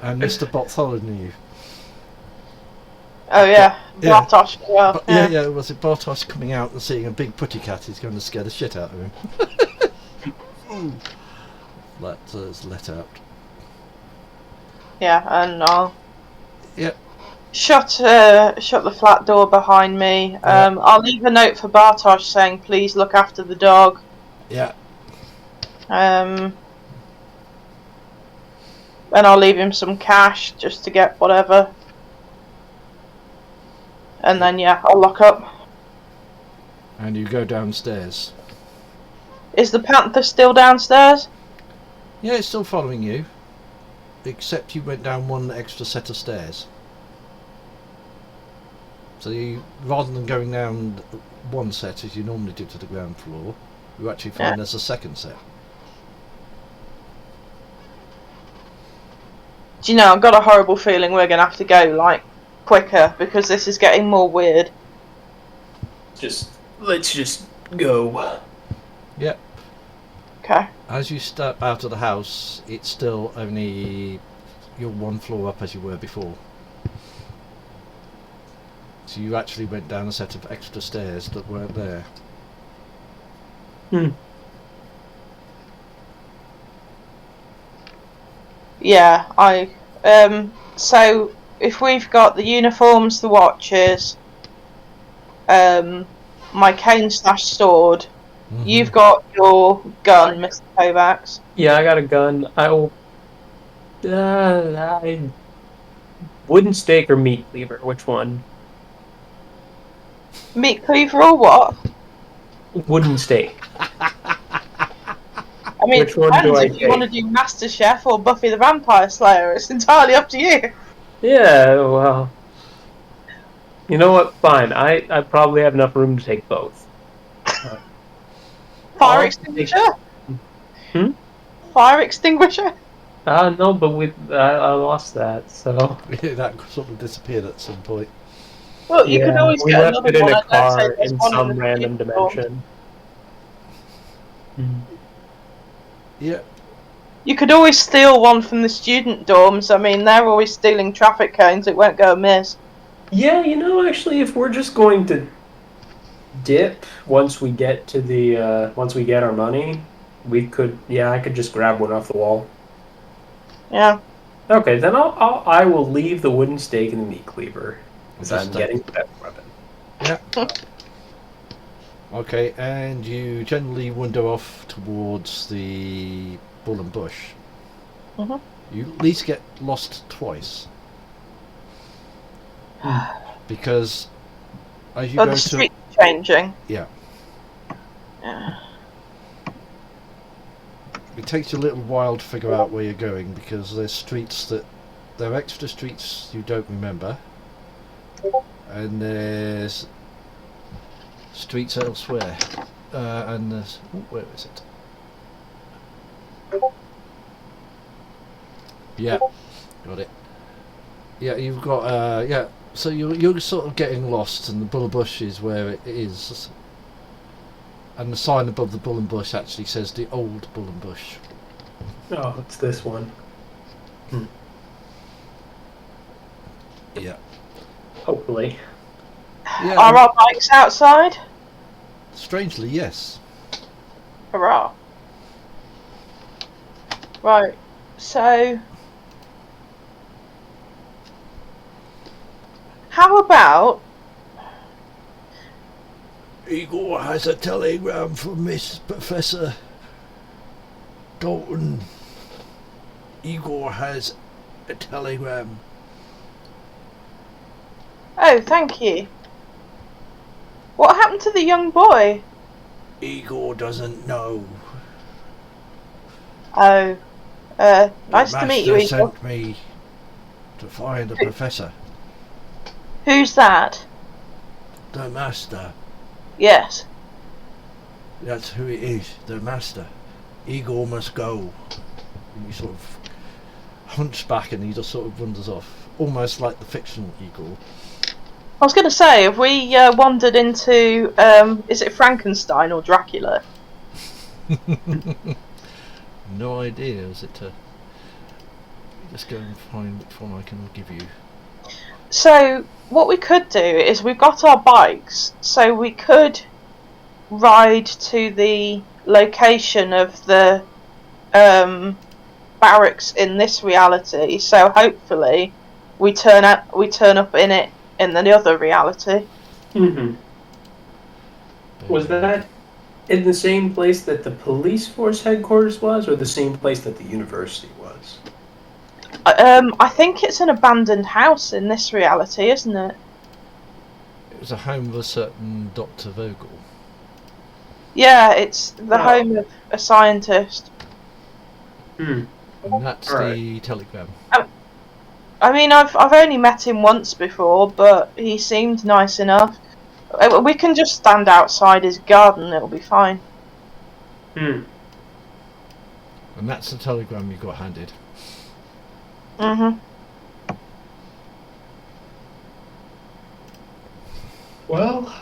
And Mr. Bartholomew. Oh yeah, Yeah. Bartosz as well. Yeah, was it Bartosz coming out and seeing a big putty cat? He's going to scare the shit out of him. Let's let out. Yeah, and I'll Yep. shut the flat door behind me. I'll leave a note for Bartosz saying please look after the dog. Yeah. And I'll leave him some cash just to get whatever. And then I'll lock up. And you go downstairs. Is the panther still downstairs? Yeah, it's still following you. Except you went down one extra set of stairs. So you, rather than going down one set as you normally do to the ground floor, you actually find there's a second set. Do you know, I've got a horrible feeling we're going to have to go, quicker, because this is getting more weird. Let's just go. Yep. Okay. As you step out of the house, it's still only you're one floor up as you were before. So you actually went down a set of extra stairs that weren't there. Yeah, so if we've got the uniforms, the watches, my cane stash stored, you've got your gun, Mr. Kovacs. Yeah, I got a gun. Wooden stake or meat cleaver? Which one? Meat cleaver or what? Wooden stake. I mean, Which one do I if you take? want to do MasterChef or Buffy the Vampire Slayer, it's entirely up to you. Yeah, well... You know what? Fine. I probably have enough room to take both. Fire extinguisher? Fire extinguisher? No, but I lost that, so... That sort of disappeared at some point. Well, you can always we get left another it in one. a I'd say car there's in one some the random uniform. dimension. Yeah. You could always steal one from the student dorms. I mean, they're always stealing traffic cones. It won't go amiss. Yeah, actually, if we're just going to dip once we get to the once we get our money, we could. Yeah, I could just grab one off the wall. Yeah. Okay, then I will leave the wooden stake and the meat cleaver because I'm getting the better weapon. Yeah. Okay, and you generally wander off towards the Bull and Bush. You at least get lost twice. Because as you go the to... street's changing. Yeah. Yeah. It takes you a little while to figure out where you're going because there's streets that... There are extra streets you don't remember. And there's streets elsewhere. And there's... Oh, where is it? Yeah, got it. Yeah, you've got... So you're sort of getting lost, and the bull and bush is where it is, and the sign above the bull and bush actually says the old bull and bush. Oh, it's this one. Yeah. Hopefully. Yeah. Are our bikes outside? Strangely, yes. Hurrah. Right, so how about Igor has a telegram from Miss Professor Dalton. Igor has a telegram. oh, thank you. What happened to the young boy? Igor doesn't know. Oh, nice to meet you, Master Igor. sent me to find the professor. Who's that? The master. Yes. That's who it is. The master. Igor must go. And he sort of hunches back and he just sort of wanders off, almost like the fictional Igor. I was going to say, have we wandered into, is it Frankenstein or Dracula? No idea, is it? Just go and find which one I can give you. So, what we could do is we've got our bikes, so we could ride to the location of the barracks in this reality, so hopefully we turn up in it in the other reality. Mm-hmm. Was that in the same place that the police force headquarters was, or the same place that the university was? I think it's an abandoned house in this reality, isn't it? It was a home of a certain Dr. Vogel. Yeah, it's the home of a scientist. Hmm. And that's the telegram. I mean, I've only met him once before, but he seemed nice enough. We can just stand outside his garden; it'll be fine. Hmm. And that's the telegram you got handed. Mhm. Well,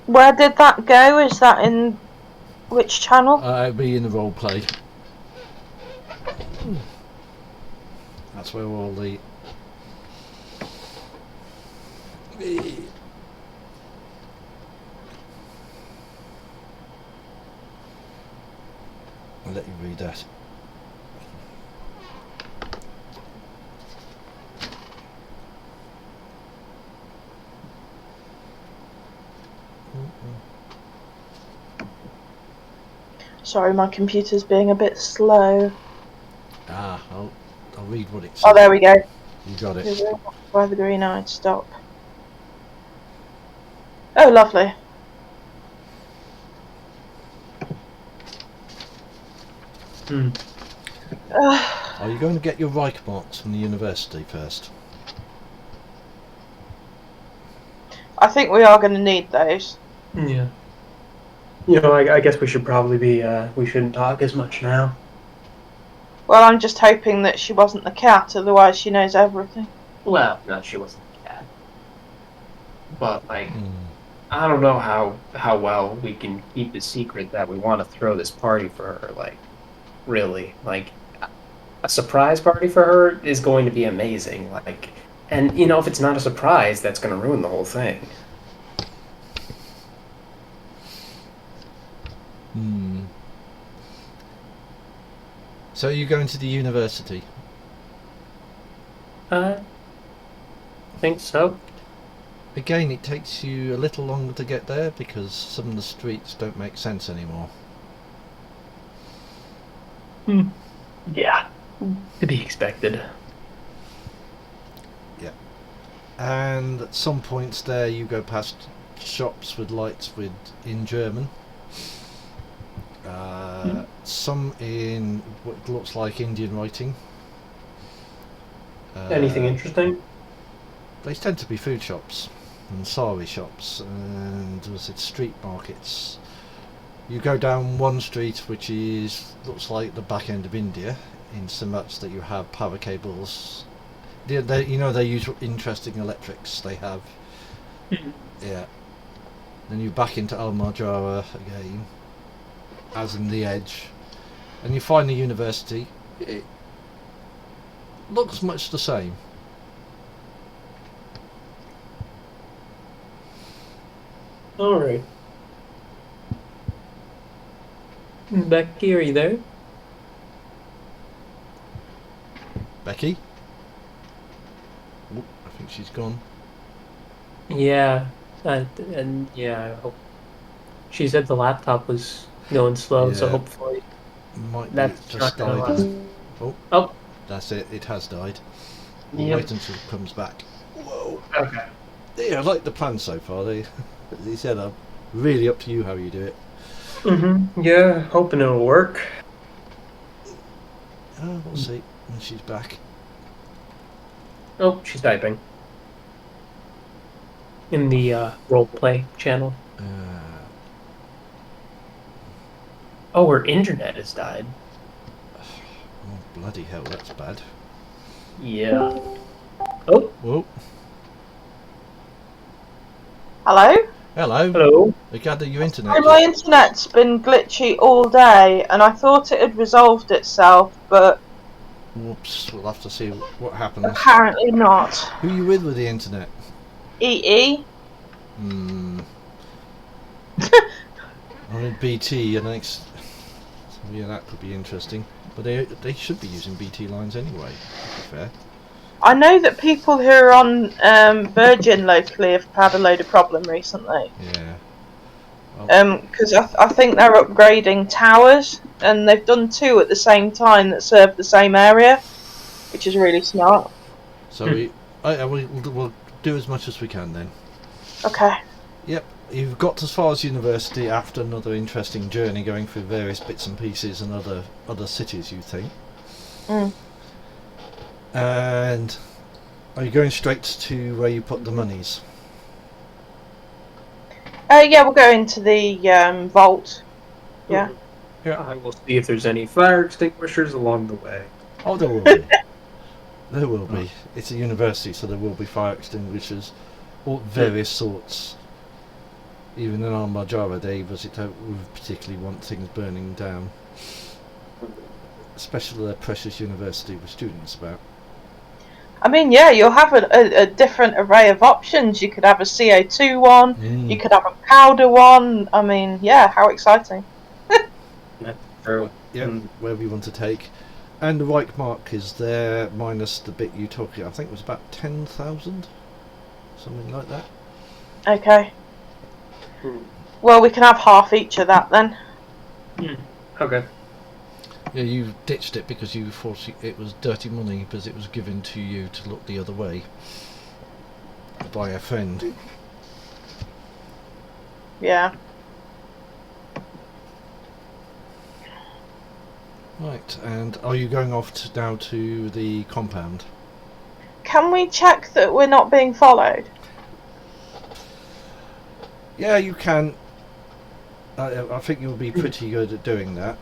Where did that go? Is that in which channel? It'll be in the role play. That's where all the I'll let you read that. Sorry, my computer's being a bit slow. I'll read what it says. Oh, there we go. You got it. Why the green-eyed stop? Oh, lovely. Are you going to get your Reich marks from the university first? I think we are going to need those. yeah. You know, I guess we should probably be, we shouldn't talk as much now. Well, I'm just hoping that she wasn't the cat, otherwise she knows everything. Well, no, she wasn't a cat. But, like, I don't know how well we can keep the secret that we want to throw this party for her, like, really. Like, a surprise party for her is going to be amazing, like, and, you know, if it's not a surprise, that's going to ruin the whole thing. So you're going to the university? I think so. Again, it takes you a little longer to get there because some of the streets don't make sense anymore. Yeah, to be expected. Yeah. And at some points there you go past shops with lights in German. Some in what looks like Indian writing. Anything interesting? They tend to be food shops and sari shops and was it street markets. You go down one street which looks like the back end of India, in so much that you have power cables they use interesting electrics they have. Yeah. Then you back into Al-Marjara again, as in the Edge, and you find the university. It looks much the same. All right. Becky, are you there? Becky? Oh, I think she's gone. Yeah, and yeah, I hope. She said the laptop was going slow, so Yeah. hopefully Might be that's it just not gonna died. last. Oh, Oh, that's it. It has died. We'll Yep. wait until it comes back. Whoa. okay. Yeah, I like the plan so far. They said, really up to you how you do it. Yeah, hoping it'll work. We'll see when she's back. Oh, she's typing. In the roleplay channel. Oh, her internet has died. Oh, bloody hell, that's bad. Yeah. Oh, Whoa. Hello? Hello. hello. I gather your internet. My internet's been glitchy all day, and I thought it had resolved itself, but Whoops, we'll have to see what happens. apparently not. Who are you with the internet? EE? I'm in BT, and next. Yeah, that could be interesting. But they should be using BT lines anyway, to be fair. I know that people who are on Virgin locally have had a load of problem recently. Yeah. Well, Because I think they're upgrading towers, and they've done 2 at the same time that serve the same area, which is really smart. so we'll do as much as we can then. Okay. Yep, you've got as far as university after another interesting journey going through various bits and pieces and other cities, you think. And are you going straight to where you put the monies? Yeah, we'll go into the vault. Yeah. I will see if there's any fire extinguishers along the way. Oh, there will be. There will be. It's a university, so there will be fire extinguishers, all various sorts. Even in Al-Marjara, they particularly want things burning down. Especially their precious university with students about. I mean, yeah, you'll have a different array of options. You could have a CO2 one, you could have a powder one. I mean, yeah, how exciting. That's true. Yeah, wherever you want to take. And the Reich mark is there, minus the bit you took. I think it was about 10,000? Something like that. Okay. Well, we can have half each of that then. Okay. Yeah, you ditched it because you thought it was dirty money because it was given to you to look the other way by a friend. Yeah. Right, and are you going off now to the compound? Can we check that we're not being followed? Yeah, you can. I think you'll be pretty good at doing that.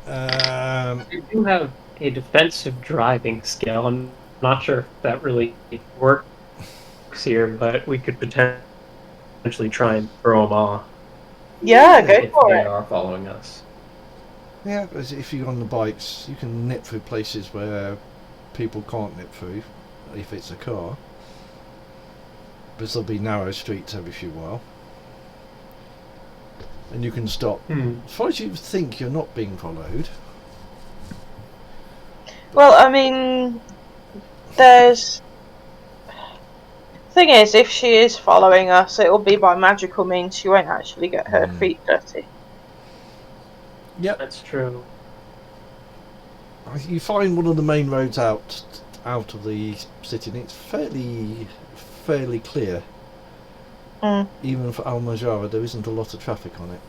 We do have a defensive driving skill. I'm not sure if that really works here, but we could potentially try and throw them off. Yeah, go if for they it. are following us. Yeah, as if you're on the bikes, you can nip through places where people can't nip through, if it's a car. Because there'll be narrow streets every few while. And you can stop. As far as you think you're not being followed. Well, I mean, there's... Thing is, if she is following us, it'll be by magical means. She won't actually get her feet dirty. Yep. That's true. You find one of the main roads out of the city, and it's fairly clear. Even for Al-Marjara, there isn't a lot of traffic on it.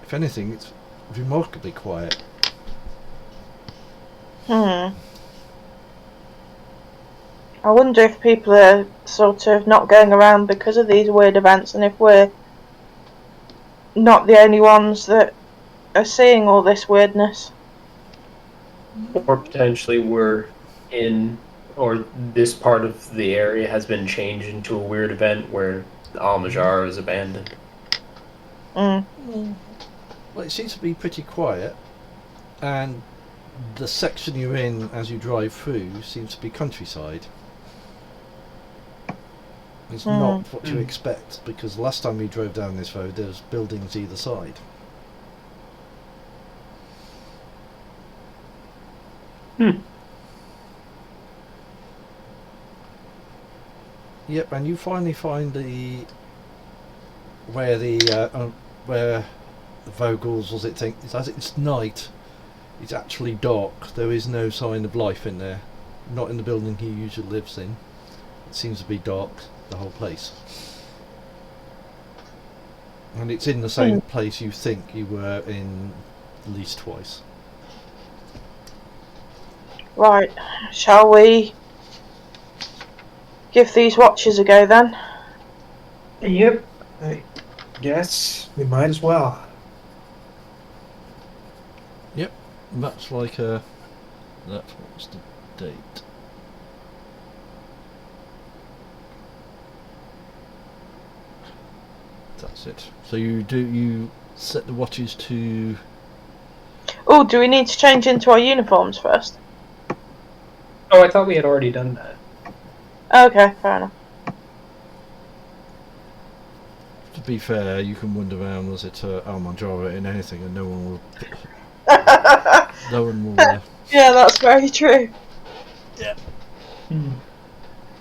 If anything, it's remarkably quiet. I wonder if people are sort of not going around because of these weird events, and if we're not the only ones that are seeing all this weirdness. Or potentially we're in, or this part of the area has been changed into a weird event where the Almajar is abandoned. Mm. Well, it seems to be pretty quiet, and the section you're in as you drive through seems to be countryside. It's not what you expect, because last time we drove down this road there was buildings either side. Yep, and you finally find where the Vogels was it? As it's night, it's actually dark. There is no sign of life in there. Not in the building he usually lives in. It seems to be dark, the whole place. And it's in the same place you think you were in at least twice. Right, shall we give these watches a go then? Yep. I guess we might as well. Yep, that's like that was the date. That's it. So you set the watches to... Oh, do we need to change into our uniforms first? Oh, I thought we had already done that. Okay, fair enough. To be fair, you can wander around as it's Almanjara in anything and no one will... no one will... Yeah, that's very true. Yeah.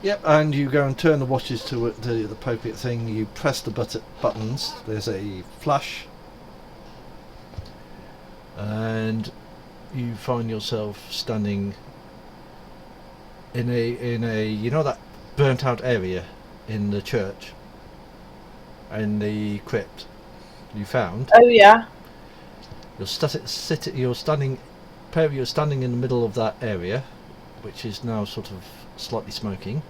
Yep, and you go and turn the watches to the appropriate thing. You press the buttons. There's a flash, and you find yourself standing in a you know that burnt out area in the church and the crypt you found. Oh yeah. You're standing in the middle of that area, which is now sort of slightly smoking.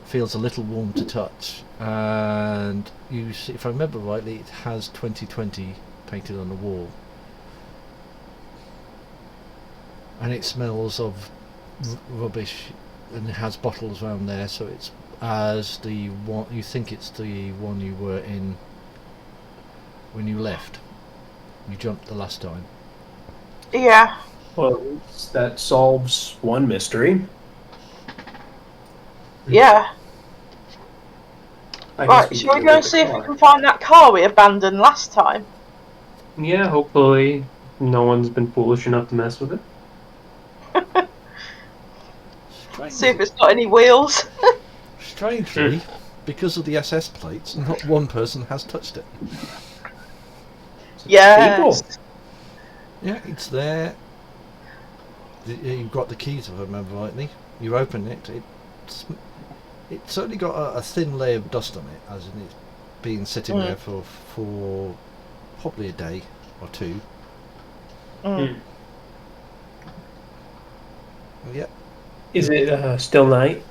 Feels a little warm to touch, and you see, if I remember rightly, it has 2020 painted on the wall, and it smells of rubbish, and it has bottles around there, so it's as the one you think it's the one you were in when you left. You jumped the last time. Yeah. Well, that solves one mystery. Yeah. Right, shall we go and see if we can find that car we abandoned last time? Yeah, hopefully no one's been foolish enough to mess with it. See if it's got any wheels. Strangely, because of the SS plates, not one person has touched it. Yes. Yeah, it's there. You've got the keys, if I remember rightly. You open it. It's only got a thin layer of dust on it, as in it's been sitting there for probably a day or two. Yep. Is it still night?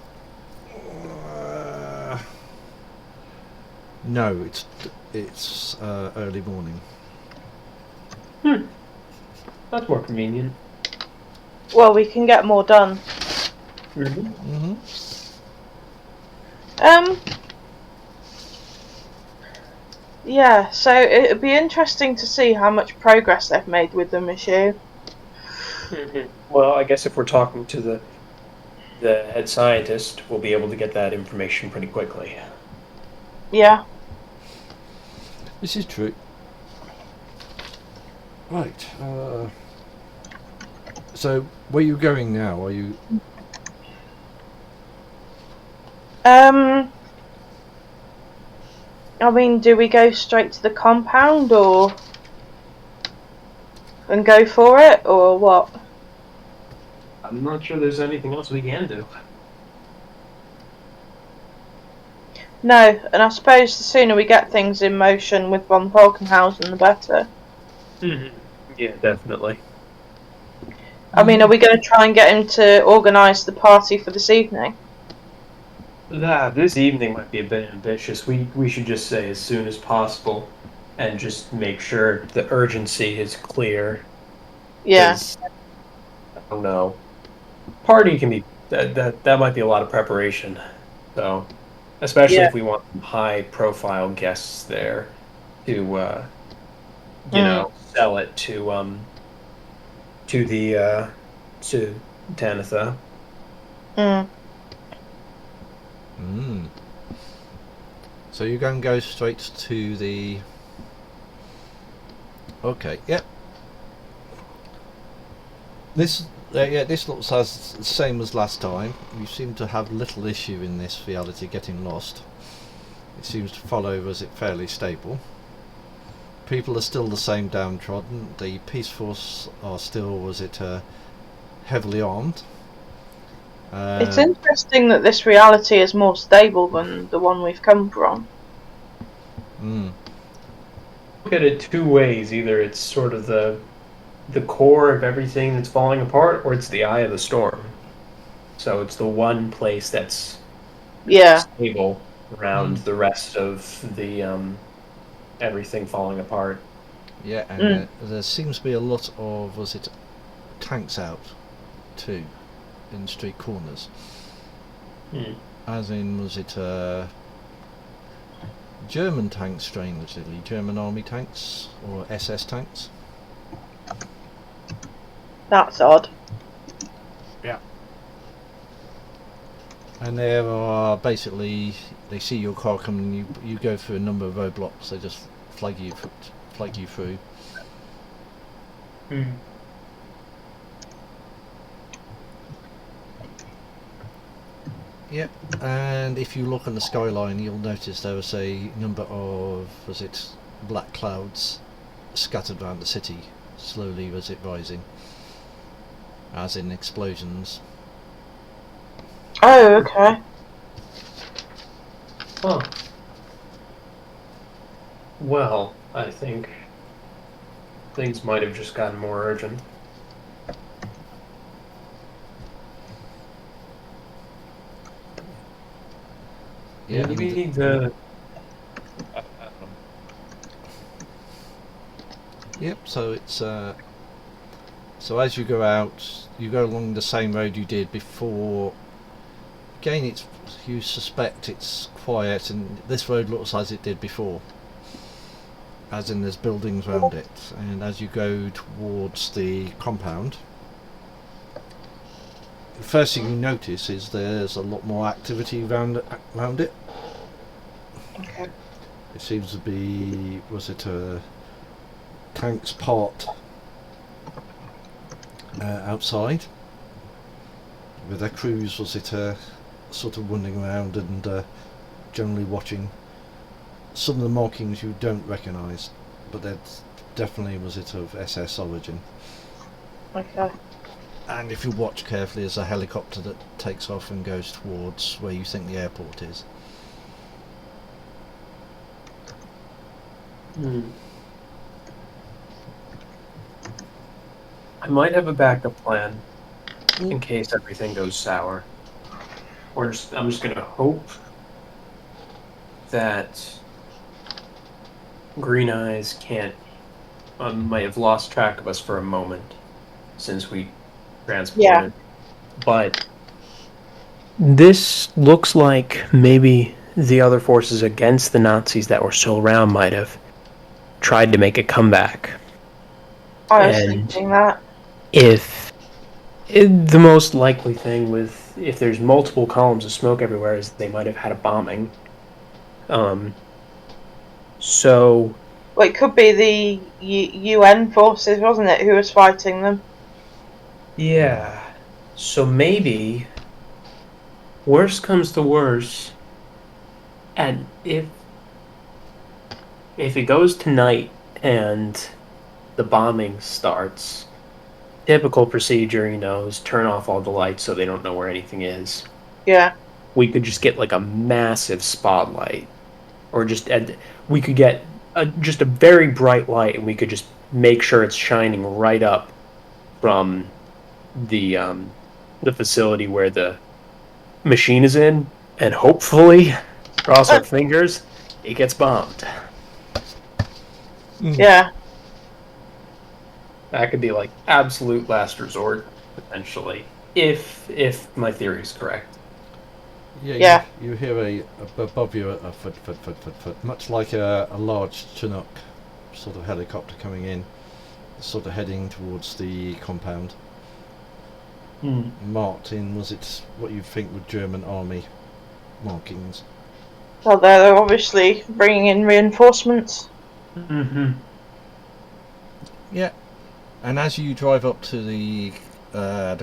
No, it's early morning. That's more convenient. Well, we can get more done. Yeah, so it'd be interesting to see how much progress they've made with the machine. Well, I guess if we're talking to the head scientist, we'll be able to get that information pretty quickly. Yeah. This is true. Right. So, where are you going now? Are you... I mean, do we go straight to the compound and go for it, or what? I'm not sure there's anything else we can do. No, and I suppose the sooner we get things in motion with von Falkenhausen, the better. Yeah, definitely. I mean, are we going to try and get him to organise the party for this evening? This evening might be a bit ambitious. We should just say as soon as possible, and just make sure the urgency is clear. Yeah. don't know. Party can be that might be a lot of preparation. So, especially Yeah. if we want some high-profile guests there to, sell it to Tanitha. Mm. So you're going to go straight to the... Okay, yep. This looks as the same as last time. You seem to have little issue in this reality getting lost. It seems to follow as it fairly stable. People are still the same downtrodden. The Peace Force are still, heavily armed. It's interesting that this reality is more stable than the one we've come from. Look at it two ways. Either it's sort of the core of everything that's falling apart, or it's the eye of the storm. So it's the one place that's stable around the rest of the everything falling apart. Yeah, and there seems to be a lot of tanks out too in street corners. As in, German tanks, strangely, German army tanks or SS tanks. That's odd. Yeah. And there are basically, they see your car coming, you go through a number of roadblocks. They just flag you through. Yep, and if you look on the skyline, you'll notice there was a number of black clouds scattered around the city, slowly rising, as in explosions. Oh, okay. Huh. Well, I think things might have just gotten more urgent. Yeah, maybe Yep, so it's so as you go out, you go along the same road you did before. Again, you suspect it's quiet, and this road looks as it did before, as in there's buildings around it. And as you go towards the compound, the first thing you notice is there's a lot more activity around it. Okay. It seems to be, tanks parked outside with their crews, sort of wandering around and generally watching. Some of the markings you don't recognise, but they're definitely of SS origin. Okay. And if you watch carefully, there's a helicopter that takes off and goes towards where you think the airport is. I might have a backup plan in case everything goes sour. I'm just gonna hope that Green Eyes might have lost track of us for a moment since we transported. Yeah. But this looks like maybe the other forces against the Nazis that were still around might have tried to make a comeback. I was thinking that. The most likely thing if there's multiple columns of smoke everywhere is they might have had a bombing. So... Well, it could be the UN forces, wasn't it, who was fighting them? Yeah. So maybe, worst comes to worst, and if it goes tonight and the bombing starts, typical procedure, is turn off all the lights so they don't know where anything is. Yeah. We could just get like a massive spotlight, or we could get just a very bright light, and we could just make sure it's shining right up from the facility where the machine is in, and hopefully, cross our fingers, it gets bombed. Yeah. That could be like absolute last resort. potentially, if my theory is correct. Yeah. You hear above you a foot, much like a large Chinook sort of helicopter coming in, sort of heading towards the compound. Marked in, was it what you think were German army markings? Well, they're obviously bringing in reinforcements. Yeah. And as you drive up to the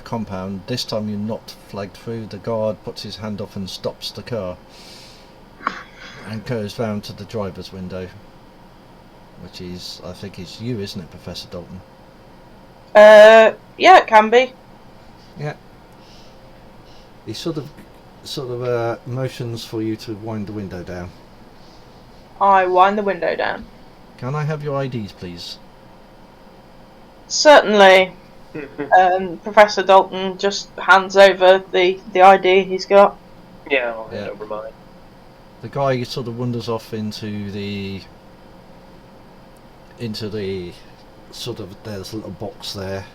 compound, this time you're not flagged through. The guard puts his hand up and stops the car and goes round to the driver's window, which is, I think, is you, isn't it, Professor Dalton? Yeah, it can be. Yeah. He sort of motions for you to wind the window down. I wind the window down. Can I have your IDs, please? Certainly. Professor Dalton just hands over the ID he's got. Yeah, I'll hand over mine. The guy sort of wanders off into the sort of, there's a little box there.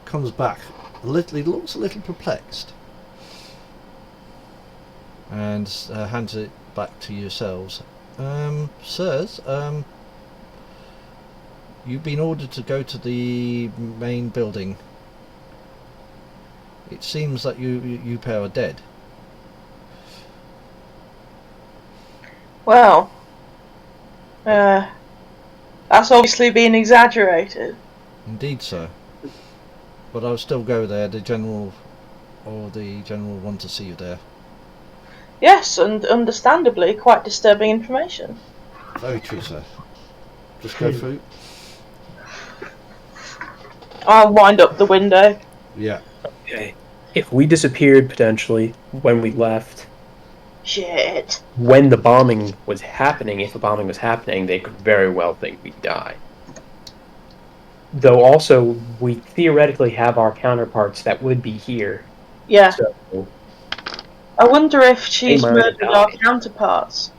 Comes back a little, he looks a little perplexed, and hands it back to yourselves. Sirs, you've been ordered to go to the main building. It seems that you pair are dead. Well, that's obviously been exaggerated. Indeed, sir. But I'll still go there. The general want to see you there. Yes, and understandably quite disturbing information. Very true, sir. Just go through. I'll wind up the window. Yeah. Okay. If we disappeared potentially when we left, Shit. when the bombing was happening, if the bombing was happening, they could very well think we died. Though also, we theoretically have our counterparts that would be here. Yeah. So, I wonder if she's might murdered die. our counterparts.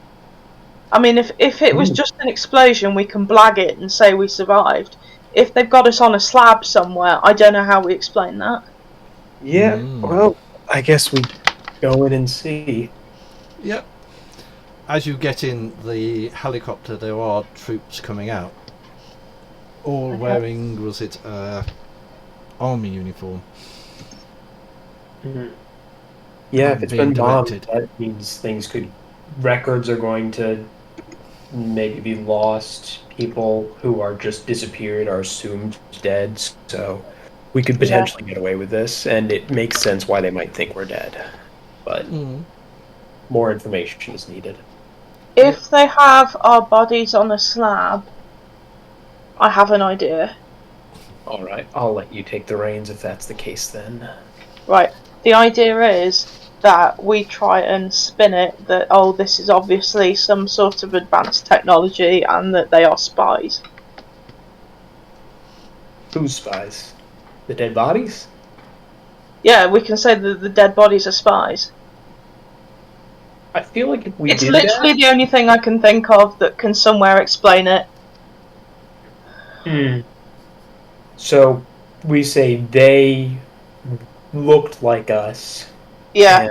I mean, if it was just an explosion, we can blag it and say we survived. If they've got us on a slab somewhere, I don't know how we explain that. yeah, well, I guess we go in and see. Yep. As you get in the helicopter, there are troops coming out, all wearing, was it army uniform? Yeah, if it's being been bombed, directed. that means records are going to maybe be lost. People who are just disappeared are assumed dead, so we could potentially get away with this, and it makes sense why they might think we're dead. But more information is needed. If they have our bodies on a slab, I have an idea. Alright, I'll let you take the reins if that's the case then. Right. The idea is that we try and spin it that, oh, this is obviously some sort of advanced technology and that they are spies. Who's spies? The dead bodies? Yeah, we can say that the dead bodies are spies. I feel like if we It's did literally the only thing I can think of that can somewhere explain it. So, we say they looked like us. Yeah.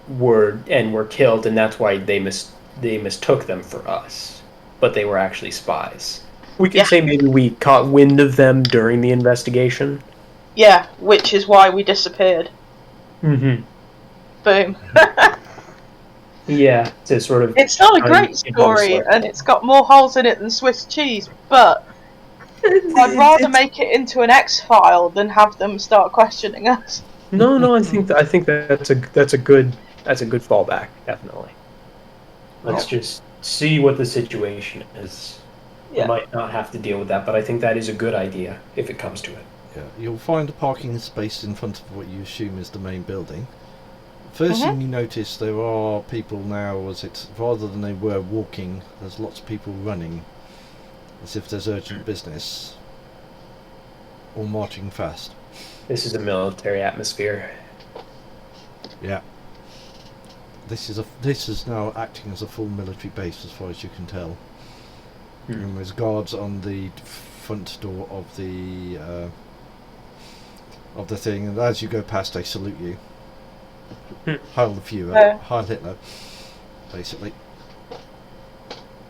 were killed, and that's why they mistook them for us, but they were actually spies. We could say maybe we caught wind of them during the investigation. Yeah, which is why we disappeared. Boom. Yeah, to sort of. It's not a great story, and it's got more holes in it than Swiss cheese, but I'd rather make it into an X-file than have them start questioning us. No, I think that's a good fallback, definitely. Let's just see what the situation is. Yeah. We might not have to deal with that, but I think that is a good idea if it comes to it. Yeah, you'll find a parking space in front of what you assume is the main building. First thing you notice, there are people now, rather than they were walking, there's lots of people running, as if there's urgent business, or marching fast. This is a military atmosphere. Yeah. This is now acting as a full military base as far as you can tell. And there's guards on the front door of the of the thing, and as you go past, they salute you. Heil the Führer, Yeah. Heil Hitler, basically.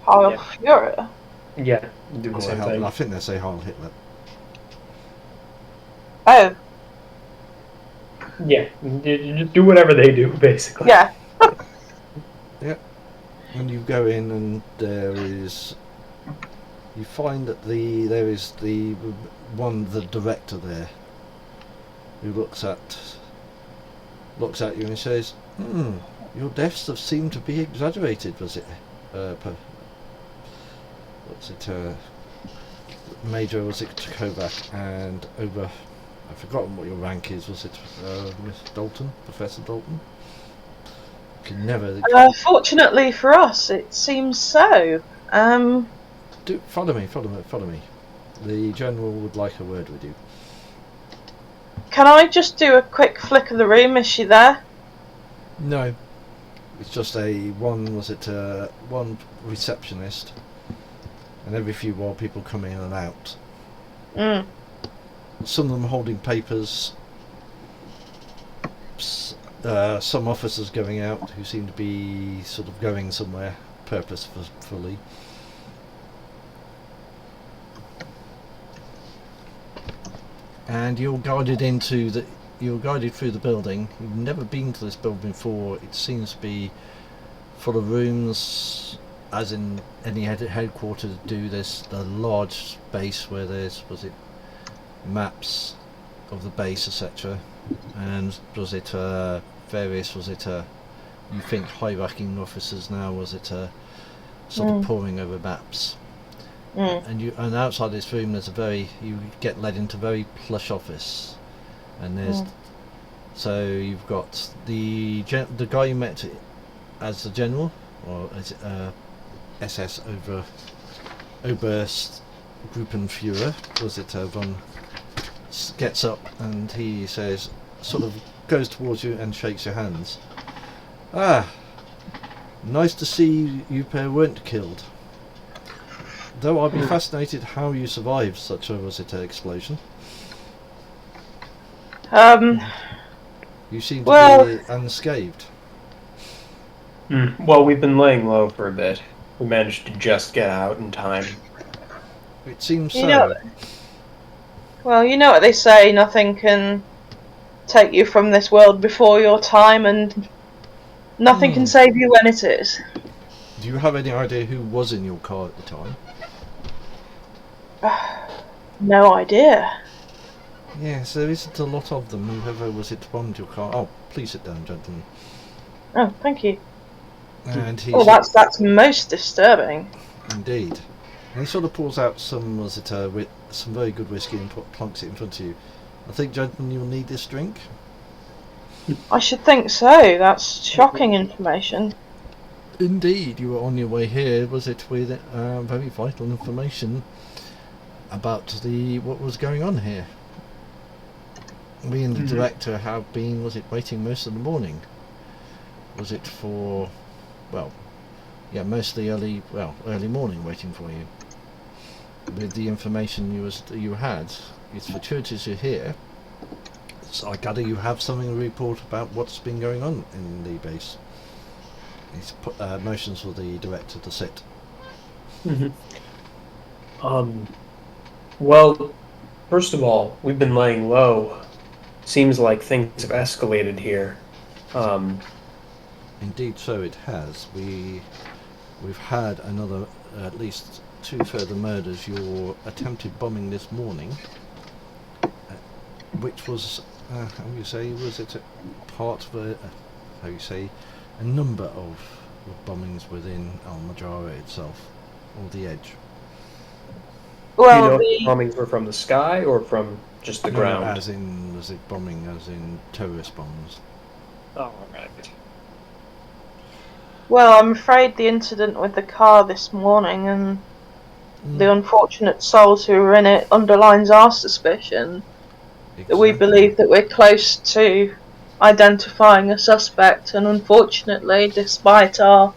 Heil Yeah. Führer. Yeah, do the Or same Heil, thing. I think they say Heil Hitler. Oh, Yeah, you do whatever they do, basically. yeah. And you go in, and you find that there is the director there, who looks at you and he says, your deaths have seemed to be exaggerated, was it? Major, was it Kovac, and over, I've forgotten what your rank is, was it Miss Dalton, Professor Dalton? Can never... Fortunately for us, it seems so. Follow me. The General would like a word with you. Can I just do a quick flick of the room? Is she there? No. It's just one receptionist, and every few while people come in and out. Mm. Some of them holding papers, some officers going out who seem to be sort of going somewhere purposefully. And you're guided through the building. You've never been to this building before. It seems to be full of rooms, as in any headquarters do. There's a large space where there's, maps of the base, etc. And various, you think high-ranking officers now, sort of poring over maps. And outside this room you get led into a very plush office, and so you've got the guy you met as the general, or as SS Oberst Gruppenführer, von gets up and he says, sort of goes towards you and shakes your hands. Nice to see you pair weren't killed. Though I'd be fascinated how you survived such a explosion. You seem to be unscathed. Well, we've been laying low for a bit. We managed to just get out in time. It seems so. You know what they say, nothing can take you from this world before your time, and nothing can save you when it is. Do you have any idea who was in your car at the time? No idea. Yes, there isn't a lot of them. Whoever bombed your car. Oh, please sit down, gentlemen. Oh, thank you. And he that's most disturbing. Indeed. And he sort of pulls out some some very good whiskey and plunks it in front of you. I think, gentlemen, you'll need this drink. I should think so. That's shocking information. Indeed, you were on your way here. Was it with very vital information about what was going on here? Me and the director have been, waiting most of the morning? Was it for, mostly early morning waiting for you. With the information you had, it's fortuitous you're here. So I gather you have something to report about what's been going on in the base. He's put motions for the director to sit. Well, first of all, we've been laying low. Seems like things have escalated here. Indeed, so it has. We've had at least 2 further murders. Your attempted bombing this morning, which was, was it part of a number of bombings within Al-Majara itself, or the edge. Well, Do you know if bombings were from the sky or from just the ground? As in, was it bombing as in terrorist bombs? Oh, right. Well, I'm afraid the incident with the car this morning and the unfortunate souls who were in it underlines our suspicion that we believe that we're close to identifying a suspect, and unfortunately, despite our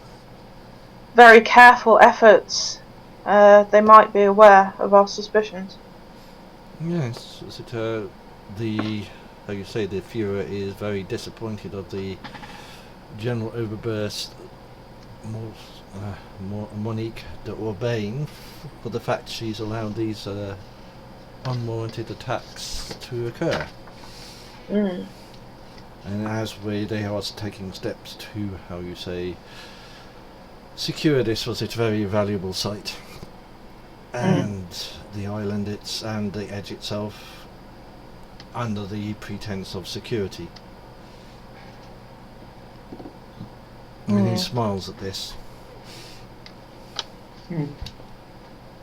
very careful efforts, they might be aware of our suspicions. Yes, was it how you say, the Führer is very disappointed of the General Oberburst Monique de Orbain for the fact she's allowed these unwarranted attacks to occur. Mm. And as they are taking steps to, how you say, secure this was its very valuable site, and the island and the edge itself under the pretense of security. And he smiles at this.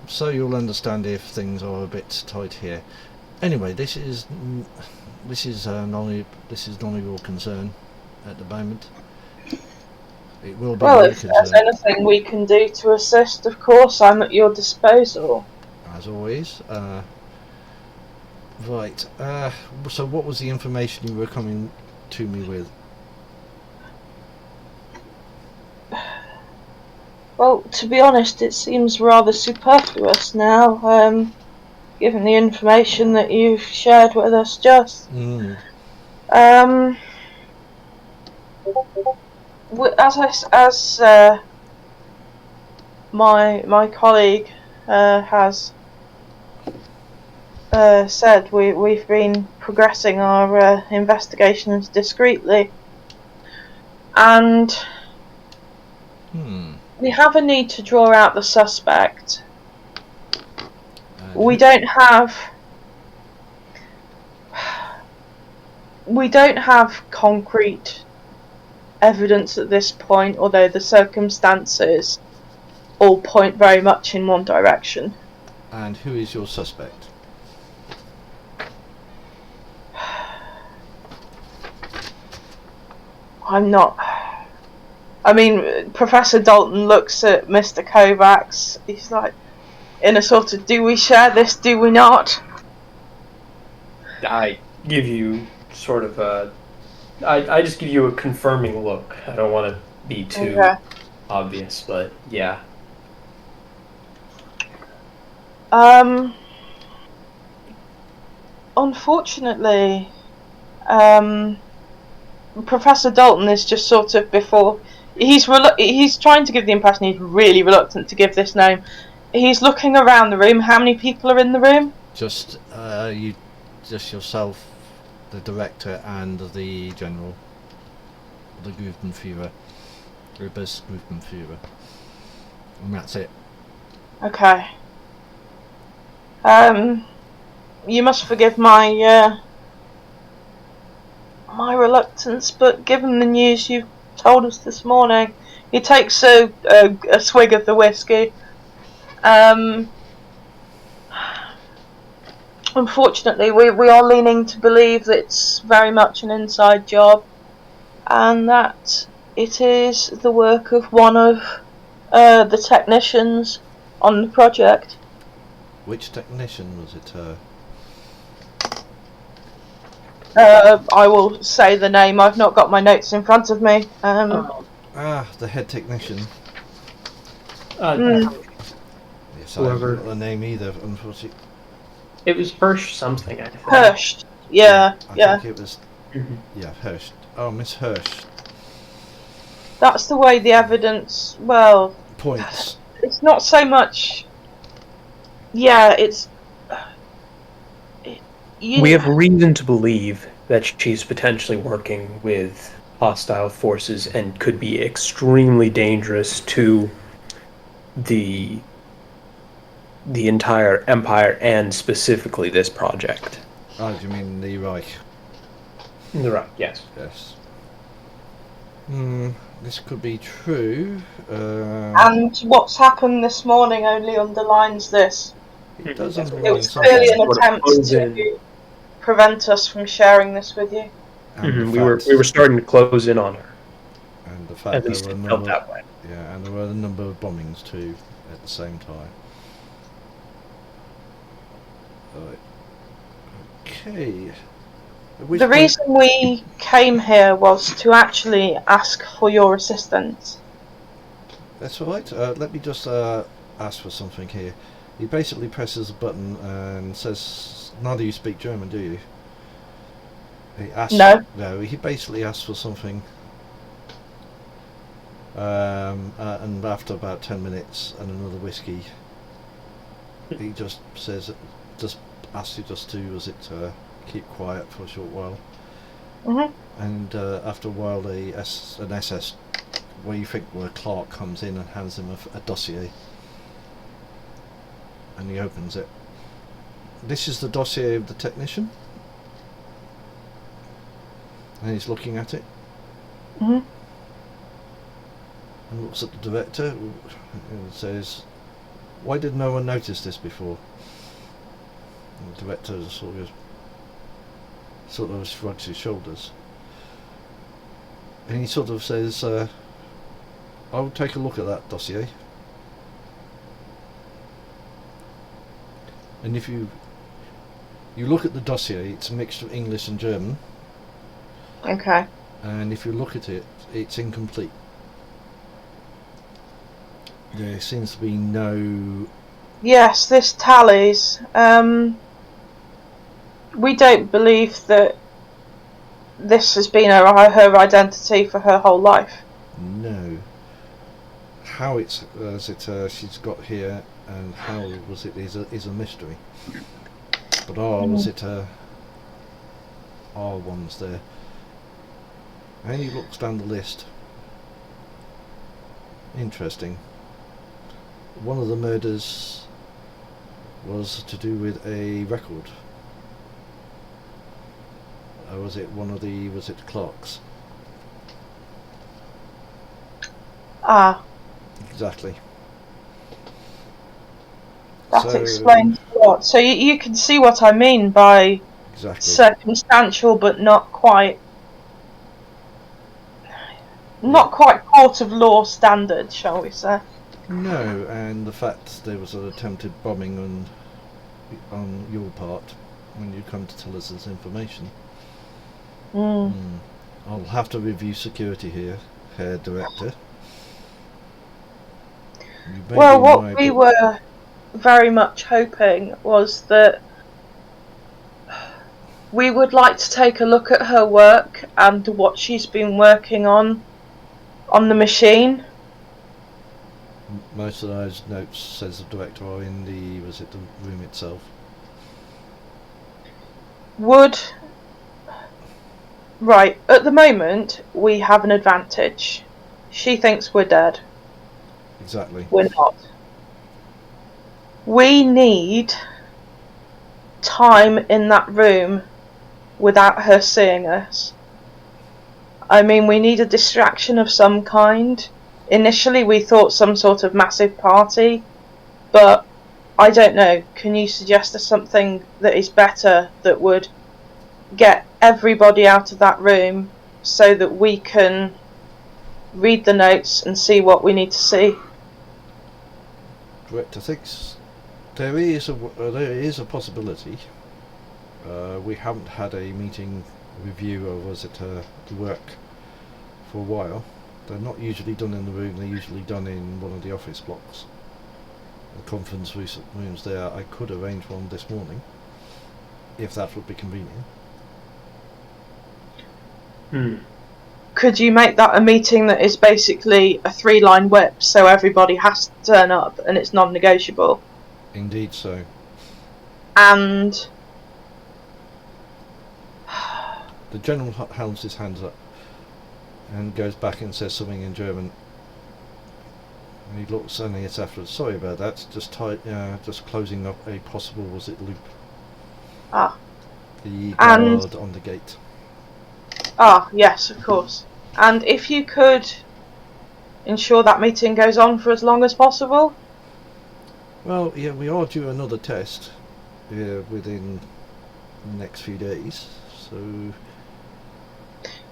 So you'll understand if things are a bit tight here. Anyway, this is none of your concern at the moment. It will be Well, your if there's concern, anything we can do to assist, of course, I'm at your disposal. as always. Right. So, what was the information you were coming to me with? Well, to be honest, it seems rather superfluous now, given the information that you've shared with us just. As my colleague has said, we've been progressing our investigations discreetly, and we have a need to draw out the suspect. We don't have concrete evidence at this point, although the circumstances all point very much in one direction. And who is your suspect? Professor Dalton looks at Mr. Kovacs. He's like, in a sort of, do we share this, do we not? I give you sort of I just give you a confirming look. I don't want to be too obvious, but yeah. Unfortunately, Professor Dalton is just sort of he's trying to give the impression he's really reluctant to give this name. He's looking around the room. How many people are in the room? Just yourself, the director, and the general, the Gruppenführer, Gruppenführer, and that's it. Okay. You must forgive my reluctance, but given the news you've told us this morning, he takes a swig of the whiskey. Unfortunately, we are leaning to believe that it's very much an inside job, and that it is the work of one of the technicians on the project. Which technician was it? I will say the name. I've not got my notes in front of me. The head technician. Yes, I haven't got the name either, unfortunately. It was Hirsch something, I think. Hirsch. Yeah. I think it was. Yeah, Hirsch. Oh, Miss Hirsch. That's the way the evidence. Well. Points. It's not so much. Yeah, it's. We have reason to believe that she's potentially working with hostile forces and could be extremely dangerous to the entire empire and specifically this project. Oh, do you mean the Reich? The Reich, yes. Yes. This could be true. And what's happened this morning only underlines this. It does It underline was something. clearly an attempt to prevent us from sharing this with you. We were starting to close in on her. And the fact At least it felt that way. Yeah, and there were a number of bombings too at the same time. Right. Okay. The reason we came here was to actually ask for your assistance. That's all right. Let me just ask for something here. He basically presses a button and says, "None of you speak German, do you?" He asked, No. He basically asked for something. And after about 10 minutes and another whiskey, he just says, just asks you just to, keep quiet for a short while. Mhm. And after a while, an SS, where Clark comes in and hands him a dossier. And he opens it. This is the dossier of the technician. And he's looking at it. Mhm. And looks at the director and says, "Why did no one notice this before?" And the director sort of shrugs his shoulders. And he sort of says, "I'll take a look at that dossier. And if you look at the dossier, it's a mixture of English and German. Okay. And if you look at it, it's incomplete. There seems to be no..." Yes, this tallies. We don't believe that this has been her identity for her whole life. No. How she's got here and how was it is a mystery. But was it one's there? And he looks down the list. Interesting. One of the murders was to do with a record. Was it Clark's? Ah, Exactly. that explains a lot. So you can see what I mean by exactly circumstantial, but not quite court of law standard, shall we say? No, and the fact there was an attempted bombing on your part when you come to tell us this information. I'll have to review security here, Herr Director. Well, what we were very much hoping was that we would like to take a look at her work and what she's been working on the machine. Most of those notes, says the director, are in the room itself. Right, at the moment we have an advantage. She thinks we're dead. Exactly. We're not. We need time in that room without her seeing us. I mean, we need a distraction of some kind. Initially we thought some sort of massive party, but I don't know. Can you suggest us something that is better, that would get everybody out of that room so that we can read the notes and see what we need to see? Director thinks there is a possibility. We haven't had a meeting review of the work for a while. They're not usually done in the room, they're usually done in one of the office blocks. The conference rooms there. I could arrange one this morning, if that would be convenient. Could you make that a meeting that is basically a 3-line whip, so everybody has to turn up and it's non-negotiable? Indeed so. And the general holds his hands up and goes back and says something in German. And he looks only at afterwards. "Sorry about that. Just closing up a possible loop." The guard on the gate. Yes, of course. And if you could ensure that meeting goes on for as long as possible? Well, yeah, we are due another test within the next few days, so...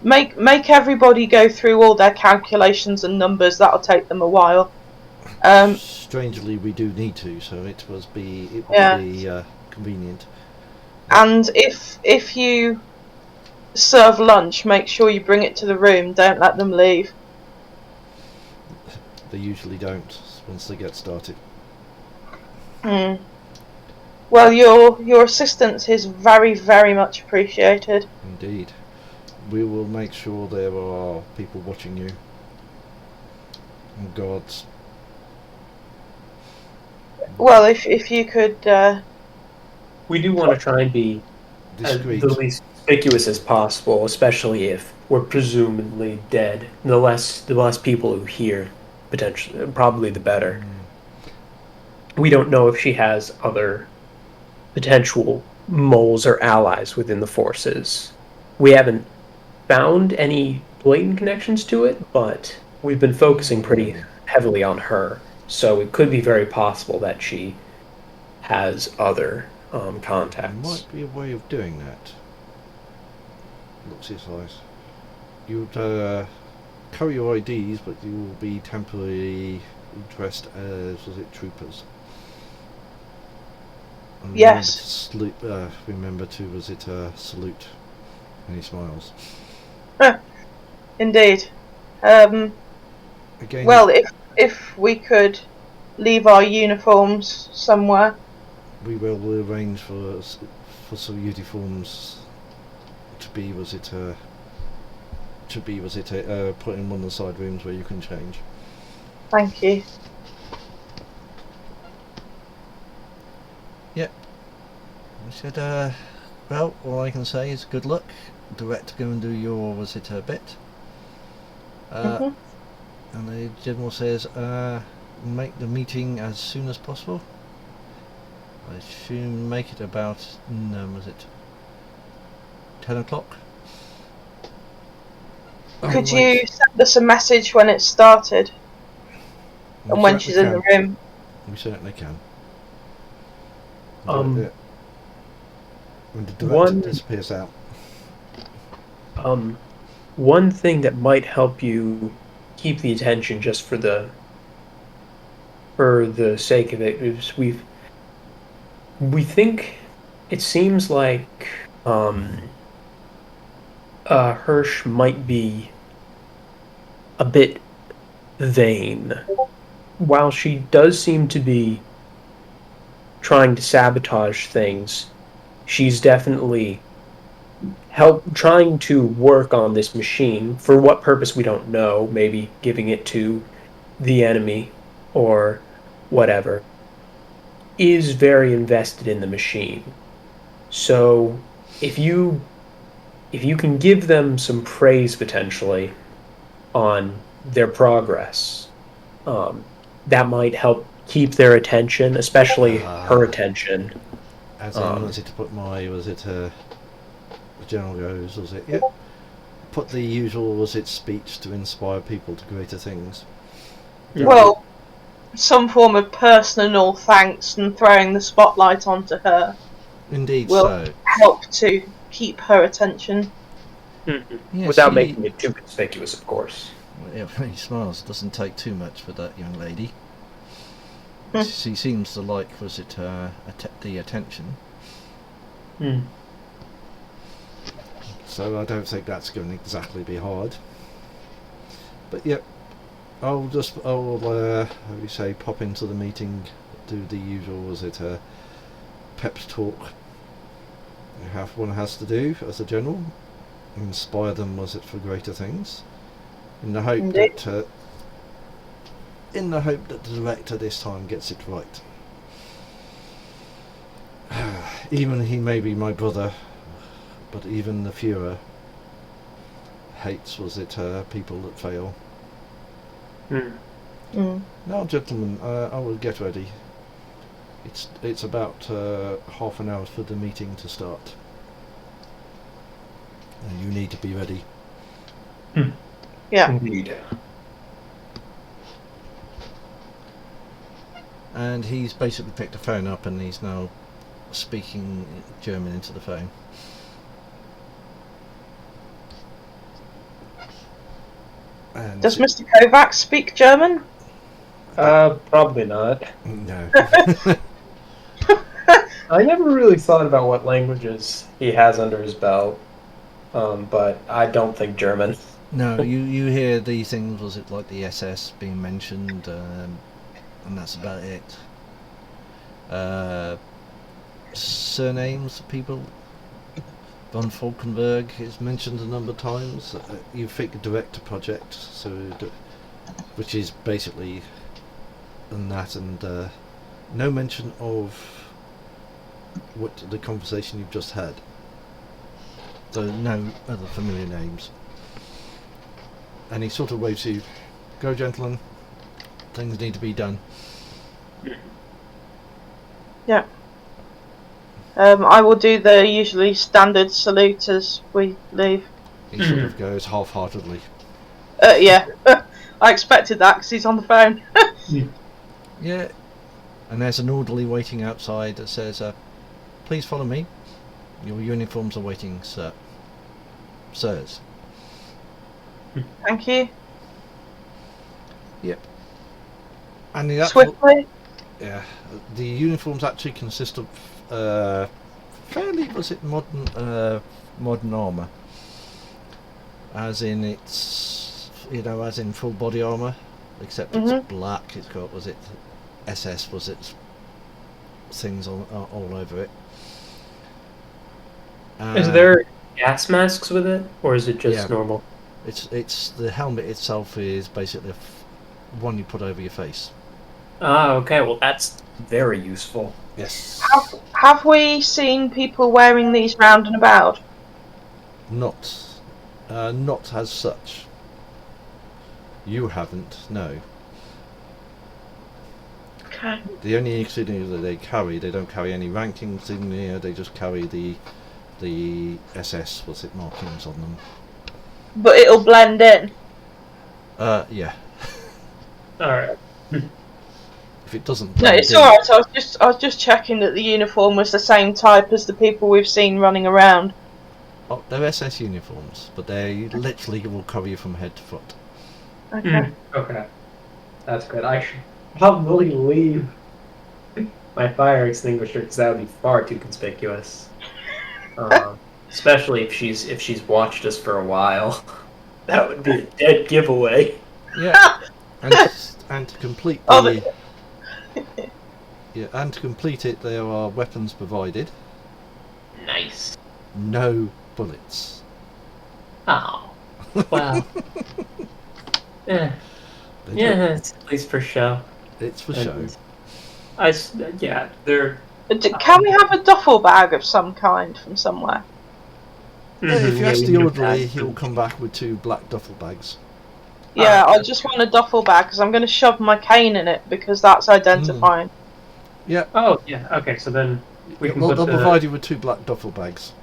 Make everybody go through all their calculations and numbers. That'll take them a while. Strangely, we do need to, so it would be convenient. And if you serve lunch, make sure you bring it to the room. Don't let them leave. They usually don't once they get started. Well, your assistance is very, very much appreciated. Indeed. We will make sure there are people watching you. And guards. Well, if you could, We do want to try and be Discreet. the least conspicuous as possible, especially if we're presumably dead. The less people who hear, potentially, probably the better. We don't know if she has other potential moles or allies within the forces. We haven't found any blatant connections to it, but we've been focusing pretty heavily on her. So it could be very possible that she has other There contacts. might be a way of doing that. Looks his eyes. You'd carry your IDs, but you will be temporarily dressed as, was it, troopers? And Yes. Remember to, was it, salute? And he smiles. indeed. Again, Well, if we could leave our uniforms somewhere. we will arrange for some uniforms to be, was it, put in one of the side rooms where you can change. Thank you. I said, well, all I can say is good luck. Direct to go and do your, was it, bit. Mhm. And the general says, make the meeting as soon as possible. I assume make it about, was it 10 o'clock? Could you send us a message when it started and when she's in the room? We certainly can. When the director disappears out. One thing that might help you keep the attention just for the sake of it is we think it seems like Hirsch might be a bit vain. While she does seem to be trying to sabotage things, she's definitely trying to work on this machine. For what purpose, we don't know. Maybe giving it to the enemy or whatever. Is very invested in the machine. So if you can give them some praise potentially on their progress, that might help keep their attention, especially her attention. As in, was it to put my, was it, the general goes, was it, yeah, put the usual, was it, speech to inspire people to greater things. Well, some form of personal thanks and throwing the spotlight onto her Indeed, will so. help to keep her attention. Yes, Without making it too conspicuous, of course. Yeah, he smiles. Doesn't take too much for that young lady. Hmm. She seems to like, was it, the attention. So I don't think that's going to exactly be hard. But yeah, I'll how do you say, pop into the meeting, do the usual, was it, pep talk. One has to do as a general, inspire them, was it, for greater things, in the hope Indeed. that the director this time gets it right. Even he may be my brother, but even the Führer hates, was it, people that fail. Now, gentlemen, I will get ready. It's about half an hour for the meeting to start. And you need to be ready. Yeah. Indeed. And he's basically picked the phone up and he's now speaking German into the phone. And Does Mr. Kovac speak German? Probably not. No. I never really thought about what languages he has under his belt, but I don't think German. No, you hear these things, was it, like the SS being mentioned, and that's about it. surnames of people. Von Falkenberg is mentioned a number of times. You think a director project, which is basically that, and no mention of what the conversation you've just had. So no other familiar names. And he sort of waves you, "Go, gentlemen. Things need to be done." Yeah. I will do the usually standard salute as we leave. He sort of goes half-heartedly. Yeah. I expected that because he's on the phone. Yeah. And there's an orderly waiting outside that says, "Please follow me. Your uniforms are waiting, sir." Sirs. Thank you. Yep. And the actual, Swiftly. yeah, the uniforms actually consist of fairly, was it modern armour, as in it's, as in full body armour, except it's black. It's got, was it SS, was it things all over it. Is there gas masks with it, or is it just normal? It's the helmet itself is basically one you put over your face. Ah, okay. Well, that's very useful. Yes. Have we seen people wearing these round and about? Not as such. You haven't, no. Okay. The only insignia that they don't carry any rank insignia. They just carry the SS, what's it, markings on them. But it'll blend in. Yeah. All right. If it doesn't No, blend it's in, alright. I was just checking that the uniform was the same type as the people we've seen running around. Oh, they're SS uniforms, but they literally will cover you from head to foot. Okay. Okay. That's good. I should probably leave my fire extinguisher because that would be far too conspicuous. Especially if she's watched us for a while. That would be a dead giveaway. Yeah. and to complete and to complete it, there are weapons provided. Nice. No bullets. Oh. Wow. Yeah. It's at least for show. It's for show. They're. Can we have a duffel bag of some kind from somewhere? If you ask we the need a orderly, bag. he'll come back with 2 black duffel bags. Yeah, I just want a duffel bag because I'm going to shove my cane in it because that's identifying. Yeah. Oh, yeah. Okay, so then we can They'll put provide you with 2 black duffel bags.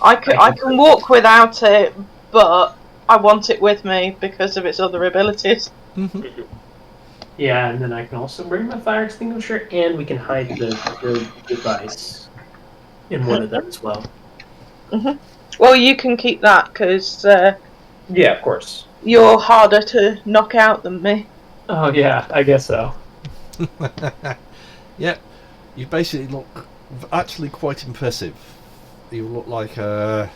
I can walk without it, but I want it with me because of its other abilities. Yeah, and then I can also bring my fire extinguisher, and we can hide the device in one of them as well. Well, you can keep that because Yeah, of course. you're harder to knock out than me. Oh, yeah, I guess so. Yep. You basically look actually quite impressive. You look like an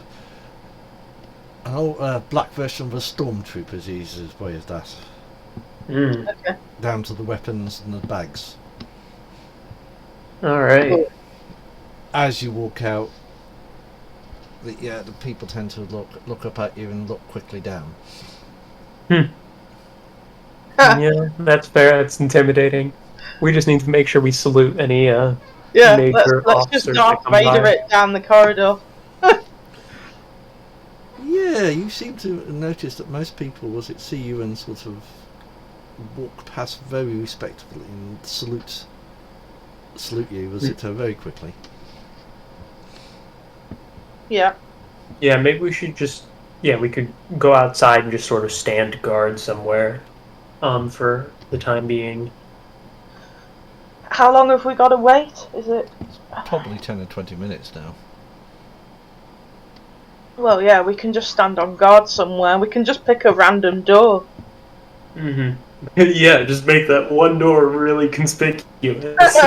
old black version of a stormtrooper, is the easiest way of that. Okay. Down to the weapons and the bags. Alright. As you walk out, the people tend to look up at you and look quickly down. Yeah, that's fair. That's intimidating. We just need to make sure we salute any Yeah, major let's just officers Darth that come Vader by. it down the corridor. Yeah, you seem to notice that most people, see you and sort of walk past very respectfully and salute you, very quickly. Yeah. Yeah, maybe we should just... Yeah, we could go outside and just sort of stand guard somewhere for the time being. How long have we got to wait? Is it? Probably 10 or 20 minutes now. Well, yeah, we can just stand on guard somewhere. We can just pick a random door. Yeah, just make that one door really conspicuous.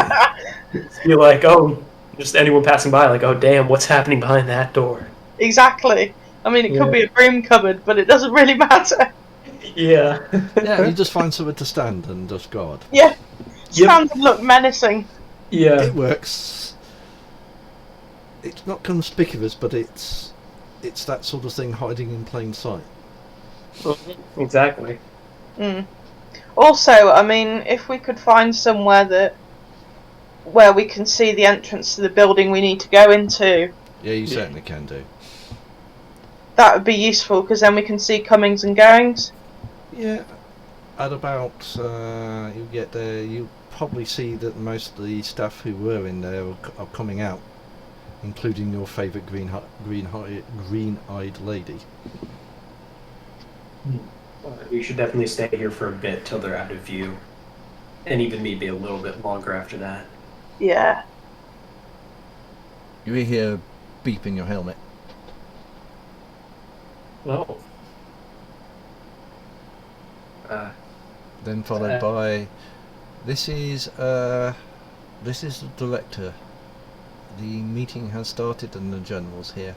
You're like, oh, just anyone passing by, like, oh, damn, what's happening behind that door? Exactly. I mean, it could be a broom cupboard, but it doesn't really matter. Yeah. Yeah, you just find somewhere to stand and just guard. Yeah. Stand and look menacing. Yeah. It works. it's not conspicuous, but it's that sort of thing hiding in plain sight. Exactly. Also, I mean, if we could find somewhere where we can see the entrance to the building we need to go into, Yeah, you certainly can do. that would be useful, because then we can see comings and goings. Yeah, at about you get there, you probably see that most of the staff who were in there are coming out, including your favourite green-eyed lady. We should definitely stay here for a bit till they're out of view, and even maybe a little bit longer after that. Yeah. You hear beep in your helmet. Oh. Then followed by, this is the director. The meeting has started and the general's here.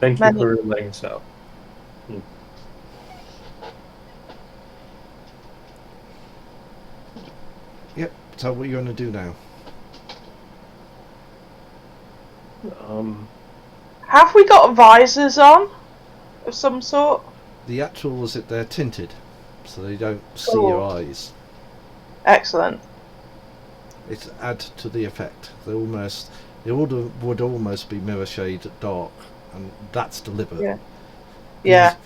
Thank you for letting us know. Yep, so what are you going to do now? Have we got visors on of some sort? The actual is that they're tinted, so they don't see your eyes. Excellent. It's add to the effect. They would almost be mirror shade dark, and that's deliberate. Yeah.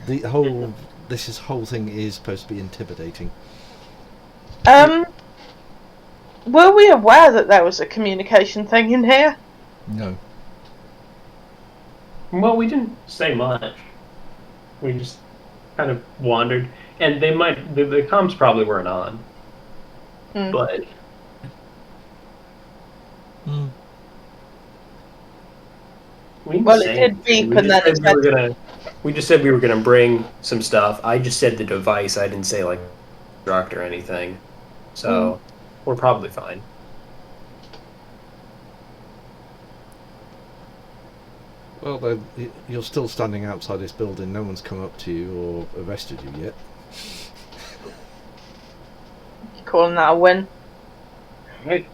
Yeah. This whole thing is supposed to be intimidating. Were we aware that there was a communication thing in here? No. Well, we didn't say much. We just kind of wandered, and the comms probably weren't on, but. Well, it did beep, and then it said... We just said we were gonna bring some stuff. I just said the device. I didn't say like construct or anything, so we're probably fine. Well, you're still standing outside this building. No one's come up to you or arrested you yet. Calling that a win. Right,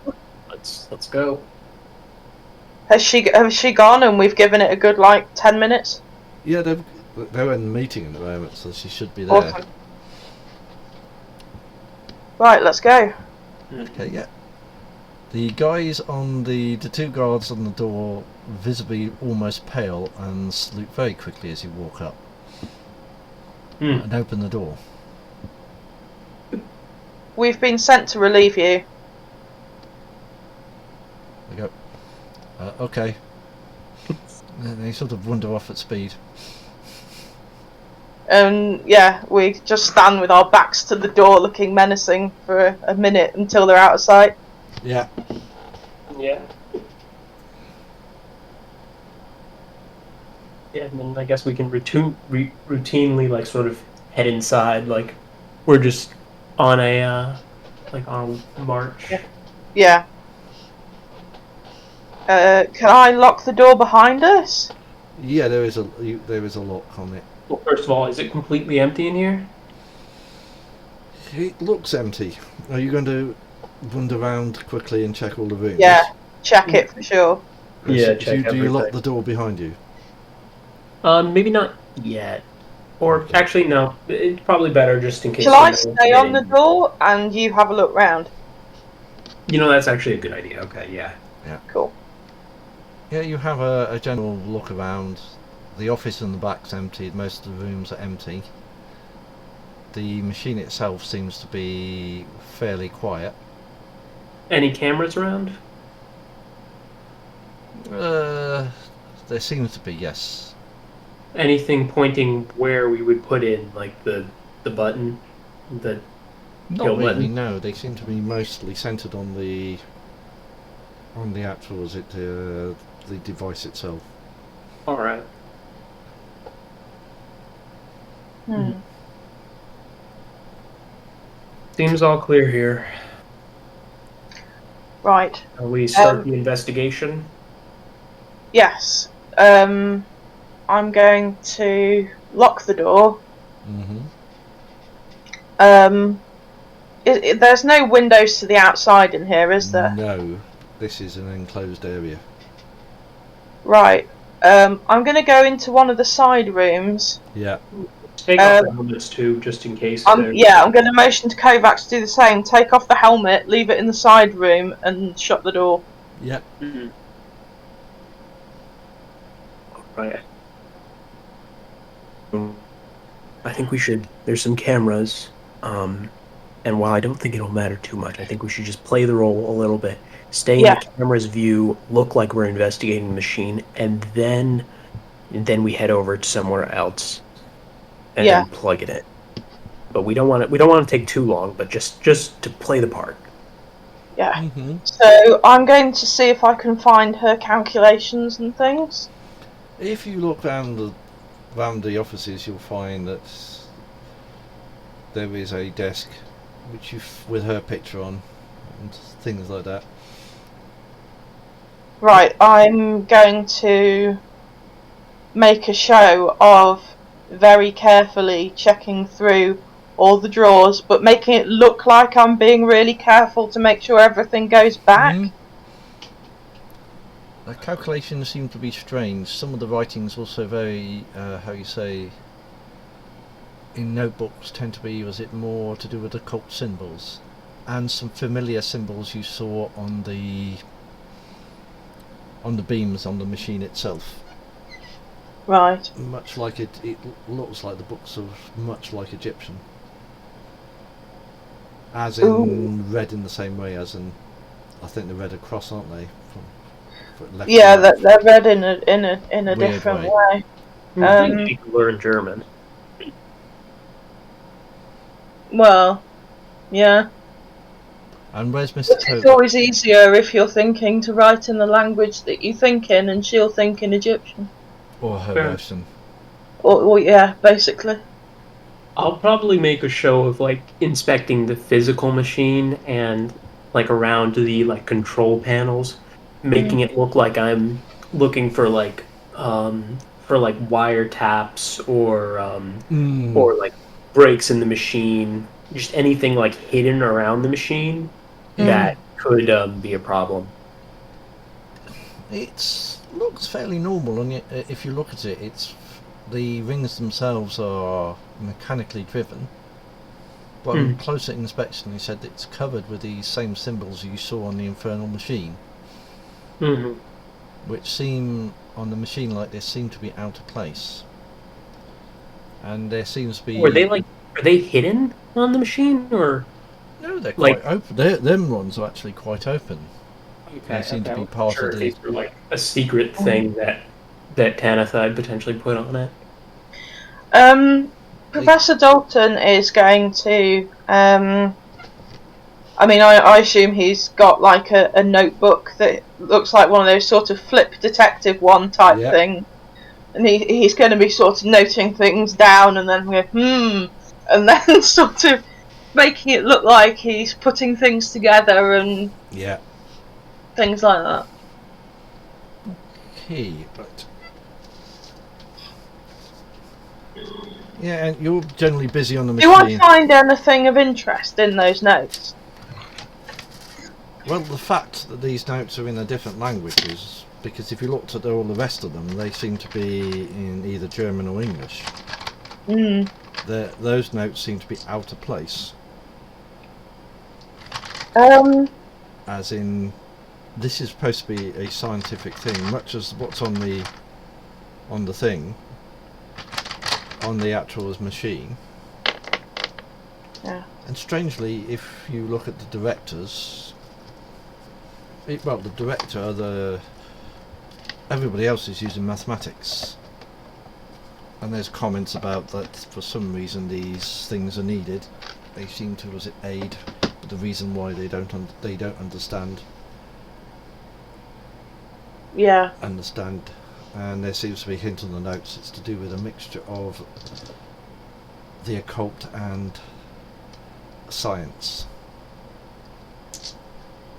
let's go. Has she gone and we've given it a good 10 minutes? Yeah, they're in the meeting at the moment, so she should be there. Awesome. Right, let's go. Okay, yeah. The guys the two guards on the door, visibly almost pale, and salute very quickly as you walk up and open the door. We've been sent to relieve you. They go, okay. And they sort of wander off at speed. Yeah, we just stand with our backs to the door looking menacing for a minute until they're out of sight. Yeah. Yeah. Yeah, and then I guess we can routinely sort of head inside, like we're just on a march. Yeah. Can I lock the door behind us? Yeah, there is a lock on it. Well, first of all, is it completely empty in here? It looks empty. Are you going to wander around quickly and check all the rooms? Yeah, check it for sure. Yeah, do you lock the door behind you? Maybe not yet. Or Okay. actually, no. It's probably better just in case. Shall I stay on the door and you have a look round? That's actually a good idea. Okay, yeah. Cool. Yeah, you have a general look around. The office in the back's empty. Most of the rooms are empty. The machine itself seems to be fairly quiet. Any cameras around? There seems to be, yes. Anything pointing where we would put in, the button? The Not kill really, button? no. They seem to be mostly centered on the actual, the device itself. Alright. Seems all clear here. Right. We start the investigation. Yes. I'm going to lock the door. Mm-hmm. There's no windows to the outside in here, is there? No. this is an enclosed area. Right. I'm going to go into one of the side rooms. Yeah. Take off the helmets too, just in case. I'm going to motion to Kovac to do the same. Take off the helmet, leave it in the side room, and shut the door. Yeah. Mm-hmm. Right. I think we should. There's some cameras, and while I don't think it'll matter too much, I think we should just play the role a little bit. Stay in the camera's view, look like we're investigating the machine, and then we head over to somewhere else and then plug it in. But we don't want to take too long, but just to play the part. Yeah. Mm-hmm. So I'm going to see if I can find her calculations and things. If you look around the offices, you'll find that there is a desk with her picture on and things like that. Right, I'm going to make a show of very carefully checking through all the drawers, but making it look like I'm being really careful to make sure everything goes back. Mm-hmm. The calculations seem to be strange. Some of the writings also very, in notebooks tend to be, was it more to do with occult symbols? And some familiar symbols you saw on the beams on the machine itself. Right. Much like it looks like the books of much like Egyptian. As in read in the same way as in, I think they're read across, aren't they? Yeah, they're read in a different way. You can learn German. Well, yeah. And where's Mr. Kovac? It's always easier if you're thinking to write in the language that you think in, and she'll think in Egyptian. Or her version. Or yeah, basically. I'll probably make a show of like inspecting the physical machine and like around the like control panels, making it look like I'm looking for like wiretaps or like breaks in the machine, just anything like hidden around the machine that could be a problem. It looks fairly normal, and if you look at it, the rings themselves are mechanically driven. But on closer inspection, he said it's covered with these same symbols you saw on the infernal machine, which seem on the machine like this seem to be out of place. And there seems to be. Are they hidden on the machine, or? No, they're quite open. Them ones are actually quite open. Okay, they seem to be part of the. These are like a secret thing that Tanathide potentially put on it. Professor Dalton is going to. I assume he's got like a notebook that looks like one of those sort of flip detective one type thing, and he's going to be sort of noting things down and then and then sort of making it look like he's putting things together and things like that. Okay, but and you're generally busy on the machine. Do I find anything of interest in those notes? Well, the fact that these notes are in a different language is because if you looked at all the rest of them, they seem to be in either German or English. Those notes seem to be out of place. As in, this is supposed to be a scientific thing, much as what's on the thing, on the actual machine. Yeah. And strangely, if you look at the directors, the director, everybody else is using mathematics. And there's comments about that for some reason these things are needed. They seem to aid, but the reason why they don't understand. Yeah. Understand, and there seems to be a hint on the notes. It's to do with a mixture of the occult and science.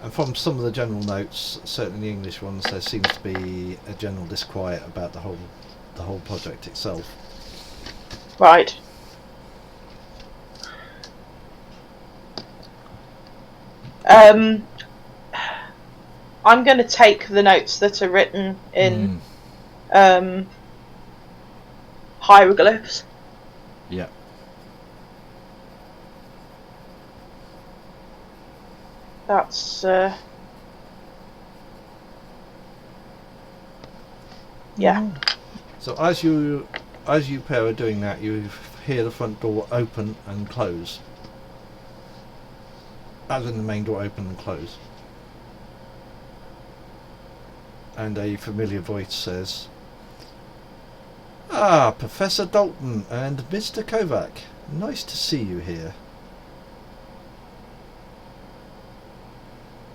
And from some of the general notes, certainly the English ones, there seems to be a general disquiet about the whole project itself. Right. I'm going to take the notes that are written in hieroglyphs. Yeah. That's yeah. So as you pair are doing that, you hear the front door open and close. As in the main door open and close. And a familiar voice says, "Ah, Professor Dalton and Mr. Kovac. Nice to see you here.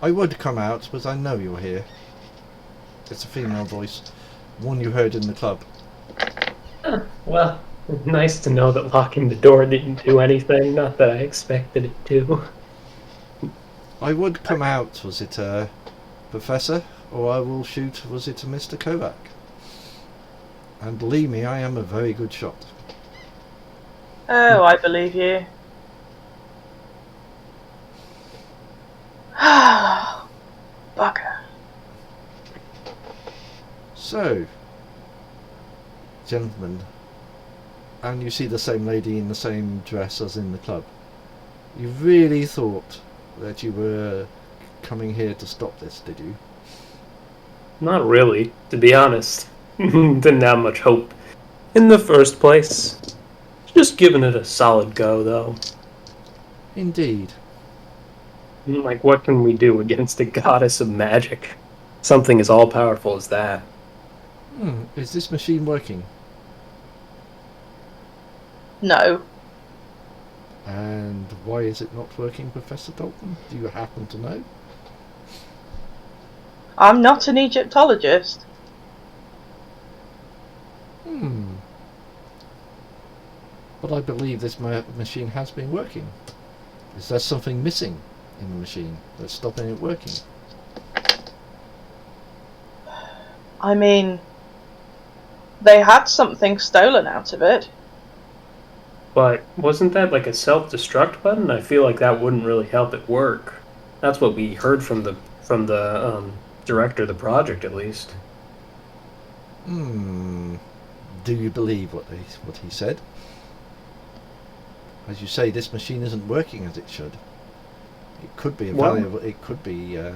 I would come out, but I know you're here." It's a female voice. One you heard in the club. Well, nice to know that locking the door didn't do anything. Not that I expected it to. I would come out, was it Professor? Or I will shoot, was it Mr. Kovac? And believe me, I am a very good shot. Oh, I believe you. Bugger. So, gentlemen, and you see the same lady in the same dress as in the club. You really thought that you were coming here to stop this, did you? Not really, to be honest. Didn't have much hope in the first place. Just giving it a solid go, though. Indeed. Like, what can we do against a goddess of magic? Something as all-powerful as that. Is this machine working? No. And why is it not working, Professor Dalton? Do you happen to know? I'm not an Egyptologist. But I believe this machine has been working. Is there something missing in the machine that's stopping it working? I mean, they had something stolen out of it. But wasn't that like a self-destruct button? I feel like that wouldn't really help it work. That's what we heard from the director of the project, at least. Do you believe what he said? As you say, this machine isn't working as it should. It could be a valuable. It could be a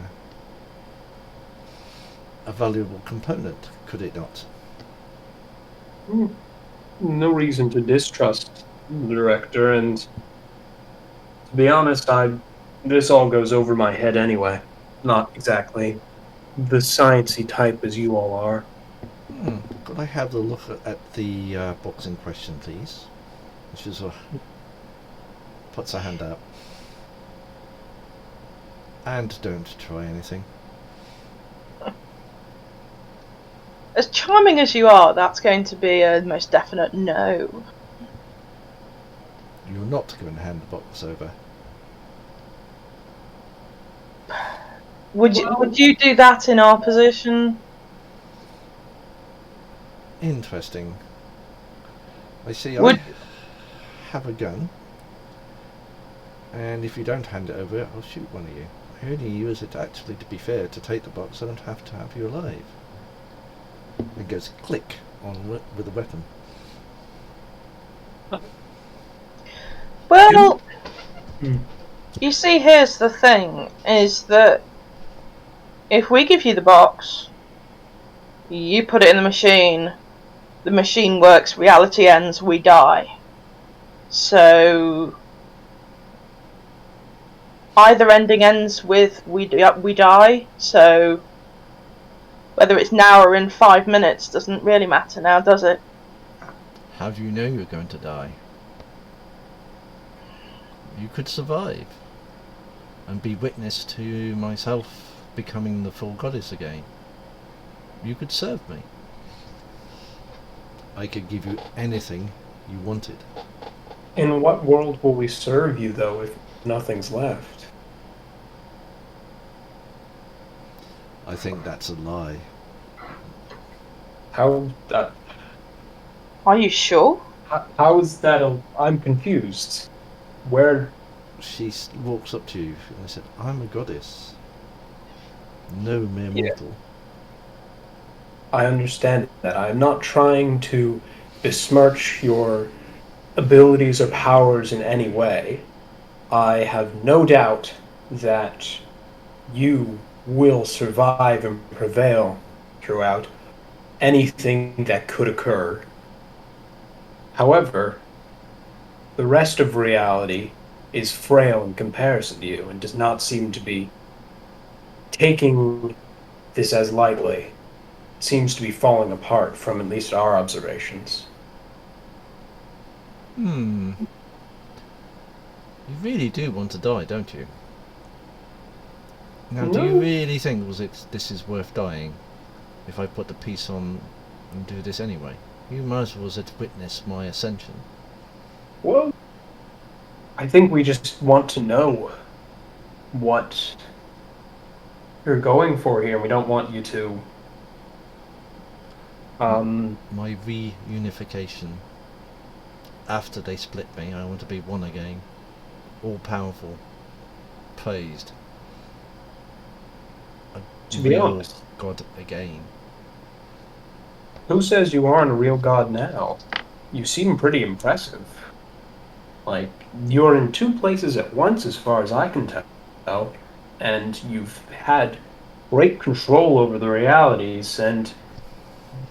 valuable component, could it not? No reason to distrust the director, and to be honest, this all goes over my head anyway. Not exactly the sciencey type as you all are. Could I have a look at the box in question, please? Which is puts a hand out. And don't try anything. As charming as you are, that's going to be a most definite no. You're not going to hand the box over. Would you do that in our position? Interesting. I see. Would- I have a gun, and if you don't hand it over, I'll shoot one of you. I only use it actually, to be fair, to take the box. I don't have to have you alive. It goes click on with the weapon. Well, you see, here's the thing, is that if we give you the box, you put it in the machine works, reality ends, we die. So either ending ends with we die, so whether it's now or in 5 minutes doesn't really matter now, does it? How do you know you're going to die? You could survive and be witness to myself becoming the full goddess again. You could serve me. I could give you anything you wanted. In what world will we serve you, though, if nothing's left? I think that's a lie. How Are you sure? is that? I'm confused. Where? She walks up to you and said, "I'm a goddess. No mere Yeah. mortal. I understand that. I'm not trying to besmirch your abilities or powers in any way. I have no doubt that you will survive and prevail throughout anything that could occur. However, the rest of reality is frail in comparison to you and does not seem to be taking this as lightly. It seems to be falling apart from at least our observations. You really do want to die, don't you? Now, do you No. really think this is worth dying if I put the piece on and do this anyway? You might as well have witnessed my ascension. Well, I think we just want to know what you're going for here. We don't want you to My reunification. After they split me, I want to be one again. All powerful. Praised. A To be real honest. God again. Who says you aren't a real god now? You seem pretty impressive. Like, you're in two places at once as far as I can tell, and you've had great control over the realities, and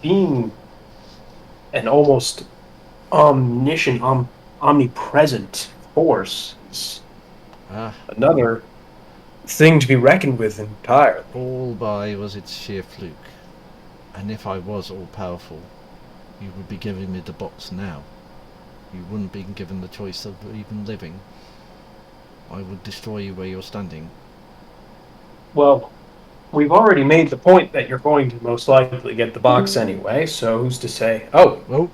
being an almost omniscient, omnipresent force is Ah, another thing to be reckoned with entirely. all by was its sheer fluke. And if I was all powerful, you would be giving me the box now. You wouldn't be given the choice of even living. I would destroy you where you're standing. Well, we've already made the point that you're going to most likely get the box anyway, so who's to say? Oh, Oh!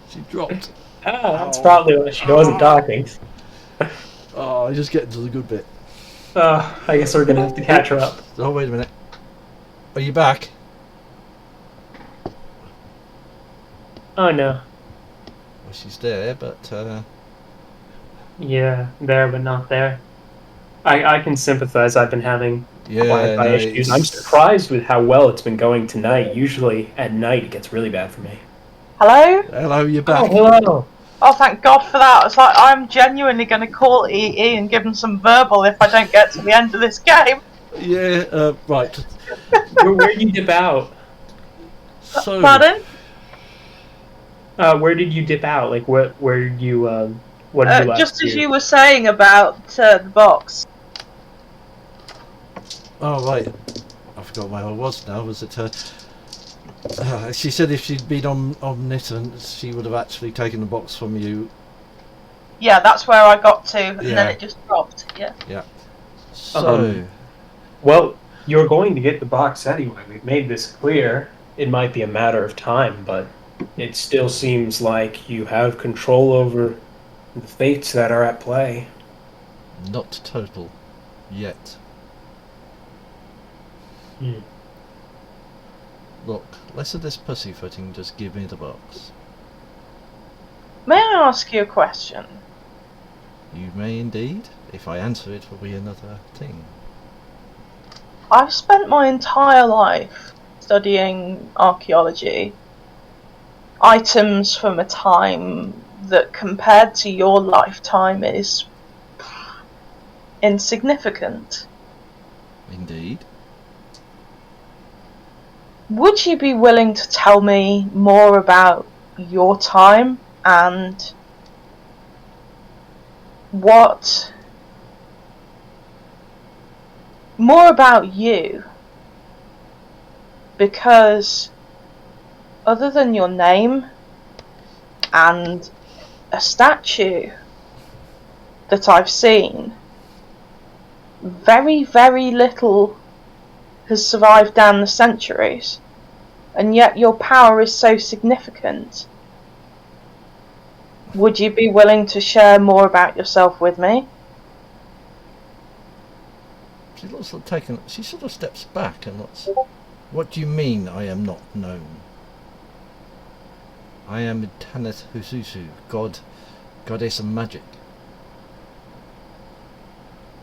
She dropped. that's probably why she wasn't talking. Oh, I just get into the good bit. I guess we're gonna have to catch her up. Oh, wait a minute. Are you back? Oh no. Well, she's there, but Yeah, there but not there. I can sympathize. I've been having yeah, Wi-Fi no, issues. it's- I'm surprised with how well it's been going tonight. Usually at night it gets really bad for me. Hello? Hello, you're back. hello. Oh, thank God for that. It's like I'm genuinely going to call EE and give him some verbal if I don't get to the end of this game. Yeah, right. Where did you dip out? So, Pardon? Where did you dip out? Like, where did you, what did you last Just as do? you were saying about the box. oh right, I forgot where I was now. Was it her? She said if she'd been omnipotent, she would have actually taken the box from you. Yeah, that's where I got to, and Yeah. then it just dropped. Yeah. So, Well, you're going to get the box anyway. We've made this clear. It might be a matter of time, but it still seems like you have control over the fates that are at play. not total, yet. Hmm. Look, less of this pussyfooting. Just give me the box. May I ask you a question? You may indeed. If I answer it, will be another thing. I've spent my entire life studying archaeology. Items from a time that compared to your lifetime is insignificant. Indeed. Would you be willing to tell me more about your time and more about you? Because other than your name and a statue that I've seen, very, very little has survived down the centuries, and yet your power is so significant. Would you be willing to share more about yourself with me? She looks like taken. She sort of steps back and looks. What do you mean I am not known? I am Tanith Hususu, goddess of magic.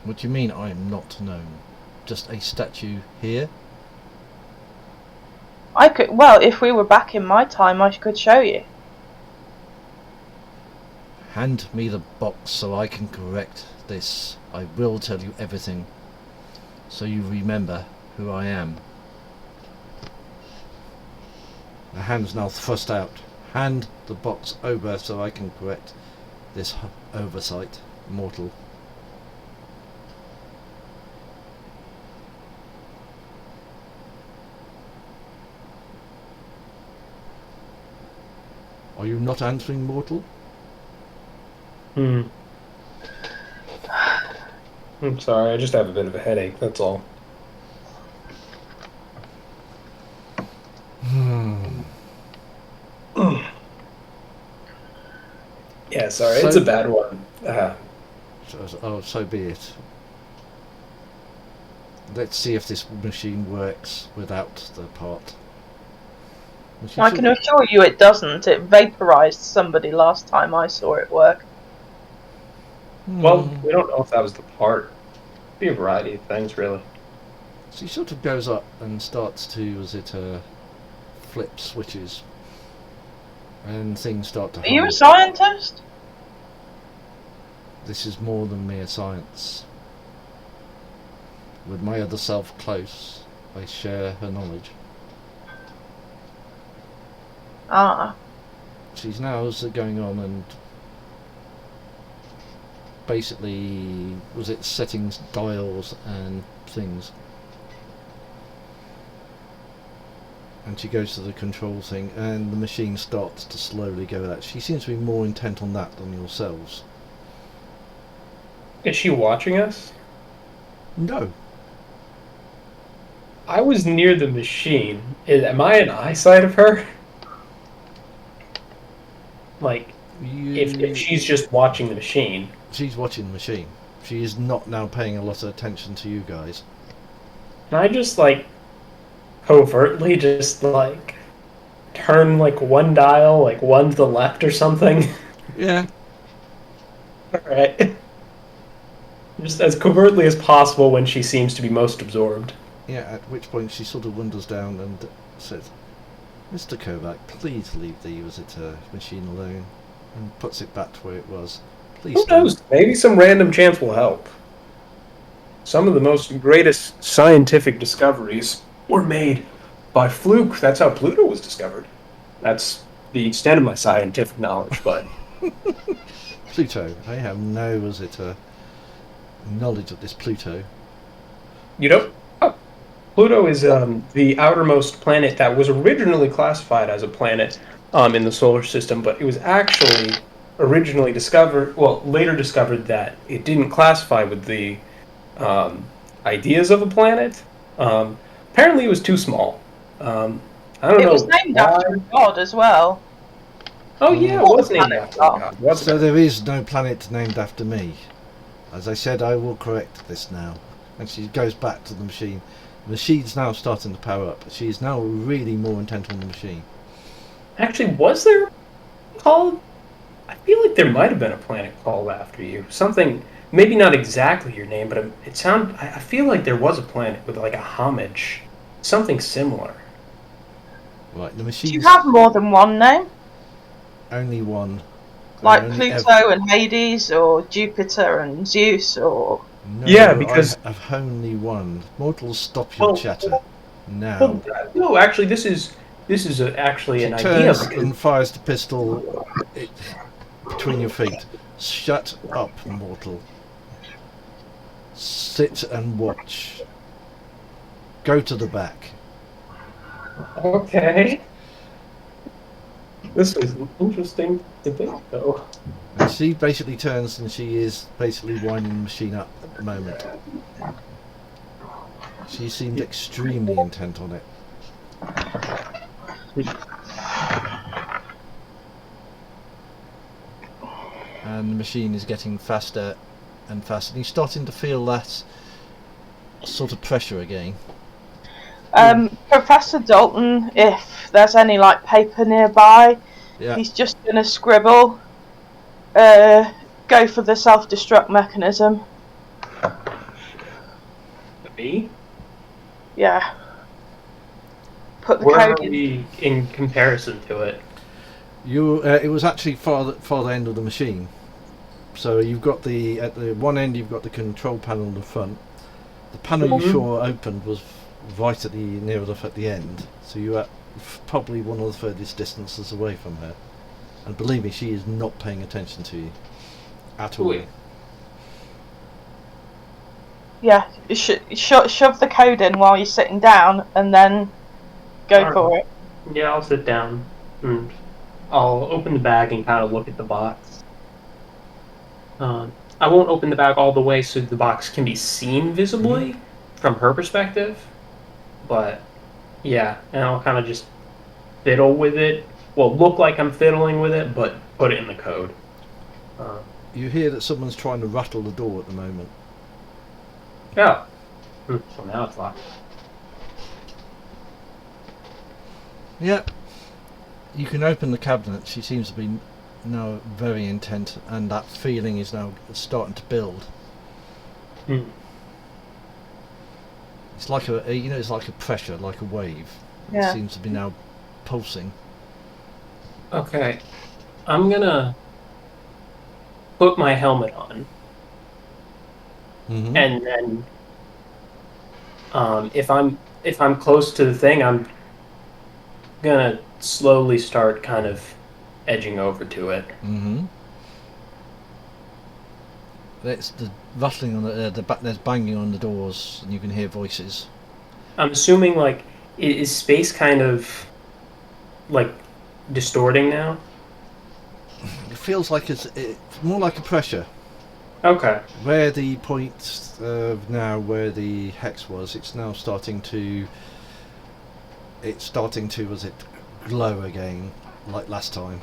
What do you mean I am not known? just a statue here? I could. Well, if we were back in my time, I could show you. Hand me the box so I can correct this. I will tell you everything, so you remember who I am. The hand's now thrust out. Hand the box over so I can correct this oversight, mortal. Are you not answering, mortal? I'm sorry, I just have a bit of a headache, that's all. Yeah, sorry, it's a bad one. So be it. Let's see if this machine works without the part. I can assure you it doesn't. It vaporized somebody last time I saw it work. Well, we don't know if that was the part. It'd be a variety of things, really. She sort of goes up and starts to, flip switches. And things start to Are you hum. a scientist? This is more than mere science. With my other self close, I share her knowledge. Ah. She's now going on and basically, settings, dials and things. And she goes to the control thing and the machine starts to slowly go out. She seems to be more intent on that than yourselves. Is she watching us? No. I was near the machine. Am I in eyesight of her? Like, if she's just watching the machine. She's watching the machine. She is not now paying a lot of attention to you guys. Can I just, like, covertly just, like, turn, like, one dial, like, one to the left or something? Yeah. Alright. Just as covertly as possible when she seems to be most absorbed. Yeah, at which point she sort of wanders down and says, Mr. Kovac, please leave the machine alone, and puts it back to where it was. Please Who knows? Maybe some random chance will help. Some of the most greatest scientific discoveries were made by fluke. That's how Pluto was discovered. That's the extent of my scientific knowledge, but... Pluto. I have no, knowledge of this Pluto. You don't? Oh. Pluto is the outermost planet that was originally classified as a planet in the solar system, but it was actually originally discovered, later discovered that it didn't classify with the ideas of a planet. Apparently it was too small. I don't know. It was named after a god as well. Oh yeah, it was named after a god. So there is no planet named after me. As I said, I will correct this now. And she goes back to the machine. The machine's now starting to power up. She is now really more intent on the machine. Actually, was there called? I feel like there might have been a planet called after you. Something, maybe not exactly your name, but I feel like there was a planet with like a homage, something similar. Right, the machine. Do you have more than one name? Only one. Like Pluto and Hades, or Jupiter and Zeus, or... No, yeah, because... I have only one. Mortals, stop your chatter. Now. Well, no, actually, this is actually an idea. She turns and fires the pistol between your feet. Shut up, mortal. Sit and watch. Go to the back. Okay. This is an interesting debate, though. And she basically turns and she is basically winding the machine up at the moment. She seemed extremely intent on it. And the machine is getting faster and faster. And you're starting to feel that sort of pressure again. Professor Dalton, if there's any like paper nearby, Yeah. he's just gonna scribble. Go for the self-destruct mechanism. Me? Yeah. Put the Where are code in. we in comparison to it? It was actually farther end of the machine. So you've got at the one end you've got the control panel in the front. The panel you saw opened was right at the end. So you were probably one of the furthest distances away from her. And believe me, she is not paying attention to you at all. Wait. Yeah, shove the code in while you're sitting down, and then go for it. Yeah, I'll sit down and I'll open the bag and kind of look at the box. I won't open the bag all the way so the box can be seen visibly from her perspective, but yeah, and I'll kind of just fiddle with it. Well, look like I'm fiddling with it, but put it in the code. You hear that someone's trying to rattle the door at the moment. Yeah. So now it's locked. Yeah. You can open the cabinet. She seems to be now very intent, and that feeling is now starting to build. It's like it's like a pressure, like a wave. Yeah. It seems to be now pulsing. Okay. I'm gonna put my helmet on. Mm-hmm. And then if I'm close to the thing, I'm gonna slowly start kind of edging over to it. Mm-hmm. There's the rattling on there's banging on the doors, and you can hear voices. I'm assuming is space kind of distorting now? It feels like it's more like a pressure. Okay. Where the point now, where the hex was, it's now starting to. Was it glow again, like last time?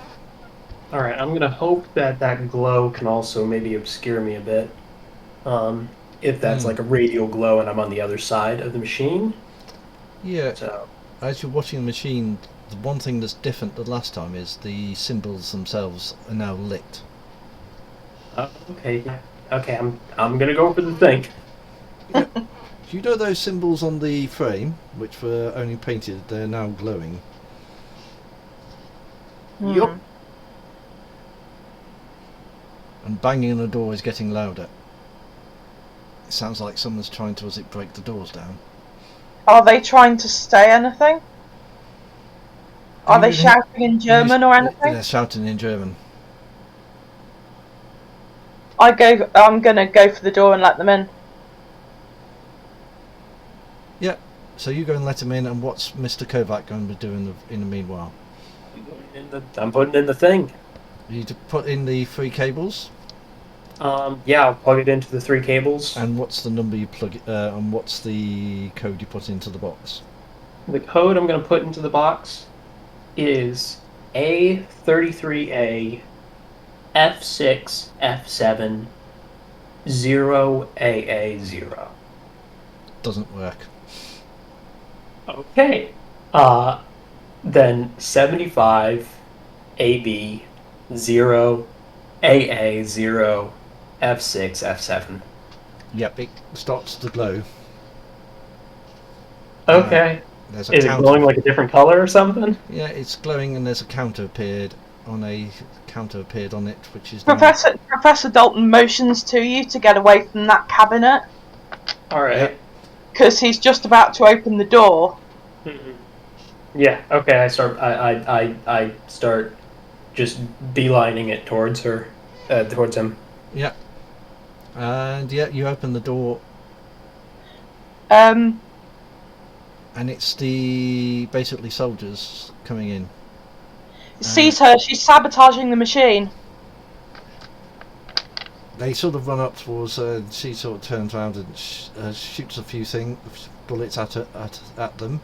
All right. I'm gonna hope that glow can also maybe obscure me a bit. If that's like a radial glow and I'm on the other side of the machine. Yeah. So as you're watching the machine, the one thing that's different than last time is the symbols themselves are now lit. Okay. Okay. I'm gonna go for the thing. Yeah. Do you know those symbols on the frame, which were only painted, they're now glowing? Yup. And banging on the door is getting louder. It sounds like someone's trying to break the doors down. Are they trying to say anything? Are they shouting in German or anything? They're shouting in German. I'm gonna go for the door and let them in. Yeah. So you go and let them in, and what's Mr. Kovac going to be doing in the meanwhile? I'm putting in the thing. You to put in the 3 cables. Yeah, I'll plug it into the 3 cables. And what's the number you plug it? And what's the code you put into the box? The code I'm going to put into the box is A33A F6 F7 0AA0. Doesn't work. Okay. Then 75 AB 0 AA 0 F6 F7. Yep, it starts to glow. Okay. There's a Is it counter. glowing like a different color or something? Yeah, it's glowing, and there's a counter appeared on it, which is now- Professor Dalton motions to you to get away from that cabinet All right. because he's just about to open the door. Yeah. Okay. I start just beelining it towards her, towards him. Yeah. And yeah, you open the door, Um, and it's basically soldiers coming in. sees her. She's sabotaging the machine. They sort of run up towards her. She sort of turns around and shoots a few bullets at them.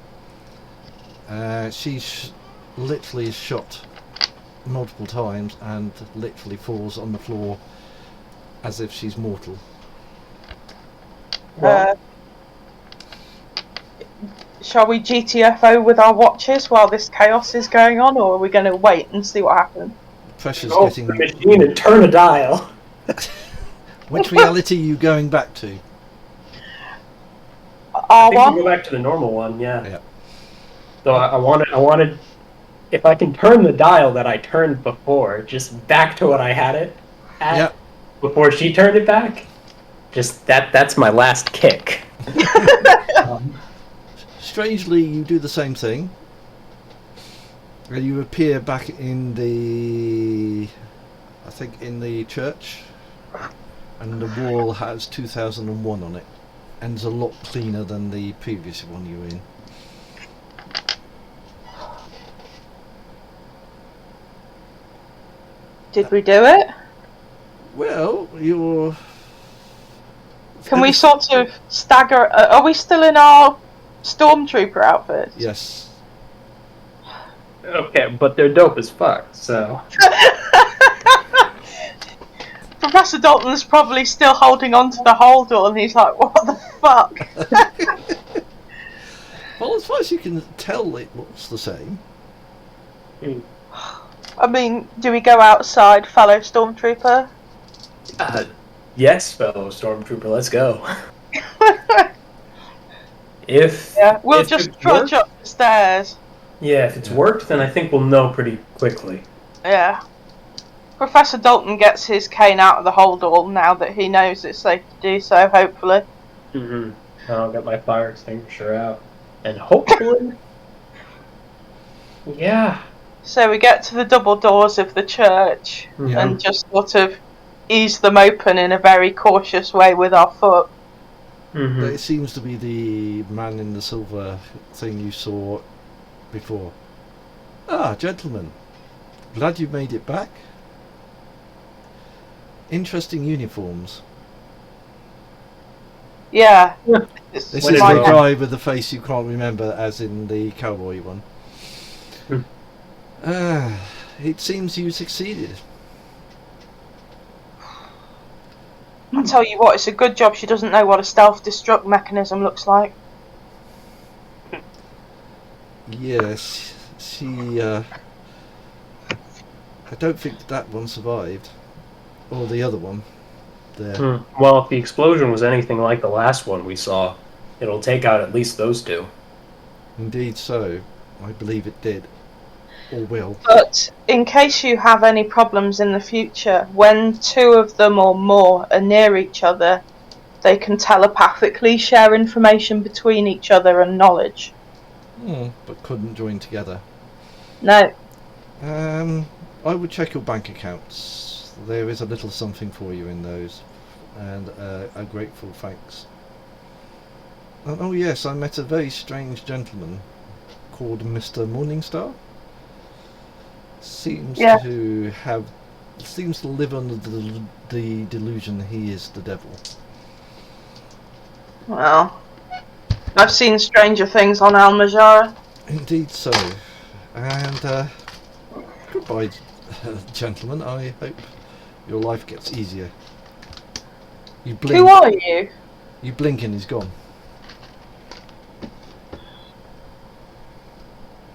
She's literally shot multiple times and literally falls on the floor as if she's mortal. Shall we GTFO with our watches while this chaos is going on, or are we going to wait and see what happens? Pressure's Go getting. for the machine and turn a dial. Which reality are you going back to? I think R1? we go back to the normal one, yeah. Yeah. So I wanted, if I can turn the dial that I turned before, just back to what I had it at Yep. before she turned it back. Just that's my last kick. Strangely, you do the same thing. And you appear back in the, I think, in the church, and the wall has 2001 on it, and it's a lot cleaner than the previous one you were in. Did we do it? Well, you're... Can we sort of stagger? Are we still in our stormtrooper outfits? Yes. Okay, but they're dope as fuck, so. Professor Dalton's probably still holding on to the hold door, and he's like, "What the fuck?" Well, as far as you can tell, it looks the same. I mean, do we go outside, fellow stormtrooper? Yes, fellow stormtrooper, let's go. If We'll if just it trudge worked- up the stairs. Yeah, if it's worked, then I think we'll know pretty quickly. Yeah. Professor Dalton gets his cane out of the hold all now that he knows it's safe to do so, hopefully. Mm-hmm. I'll get my fire extinguisher out, and hopefully, yeah. So we get to the double doors of the church Yeah. and just sort of ease them open in a very cautious way with our foot. Mm-hmm. It seems to be the man in the silver thing you saw before. Ah, gentlemen. Glad you made it back. Interesting uniforms. Yeah. Yeah. It's This When is in the Rome. guy with the face you can't remember, as in the cowboy one. It seems you succeeded. I tell you what, it's a good job she doesn't know what a self-destruct mechanism looks like. Yes, she... I don't think that one survived. Or the other one. There. Well, if the explosion was anything like the last one we saw, it'll take out at least those two. Indeed so. I believe it did. Or will. But in case you have any problems in the future, when two of them or more are near each other, they can telepathically share information between each other and knowledge. But couldn't join together. No. I would check your bank accounts. There is a little something for you in those. And a grateful thanks. And, oh yes, I met a very strange gentleman called Mr. Morningstar. Seems Yeah. seems to live under the delusion he is the devil. Well, I've seen stranger things on Al-Majara. Indeed so. And goodbye, gentlemen. I hope your life gets easier. You blink. Who are you? You blink and he's gone.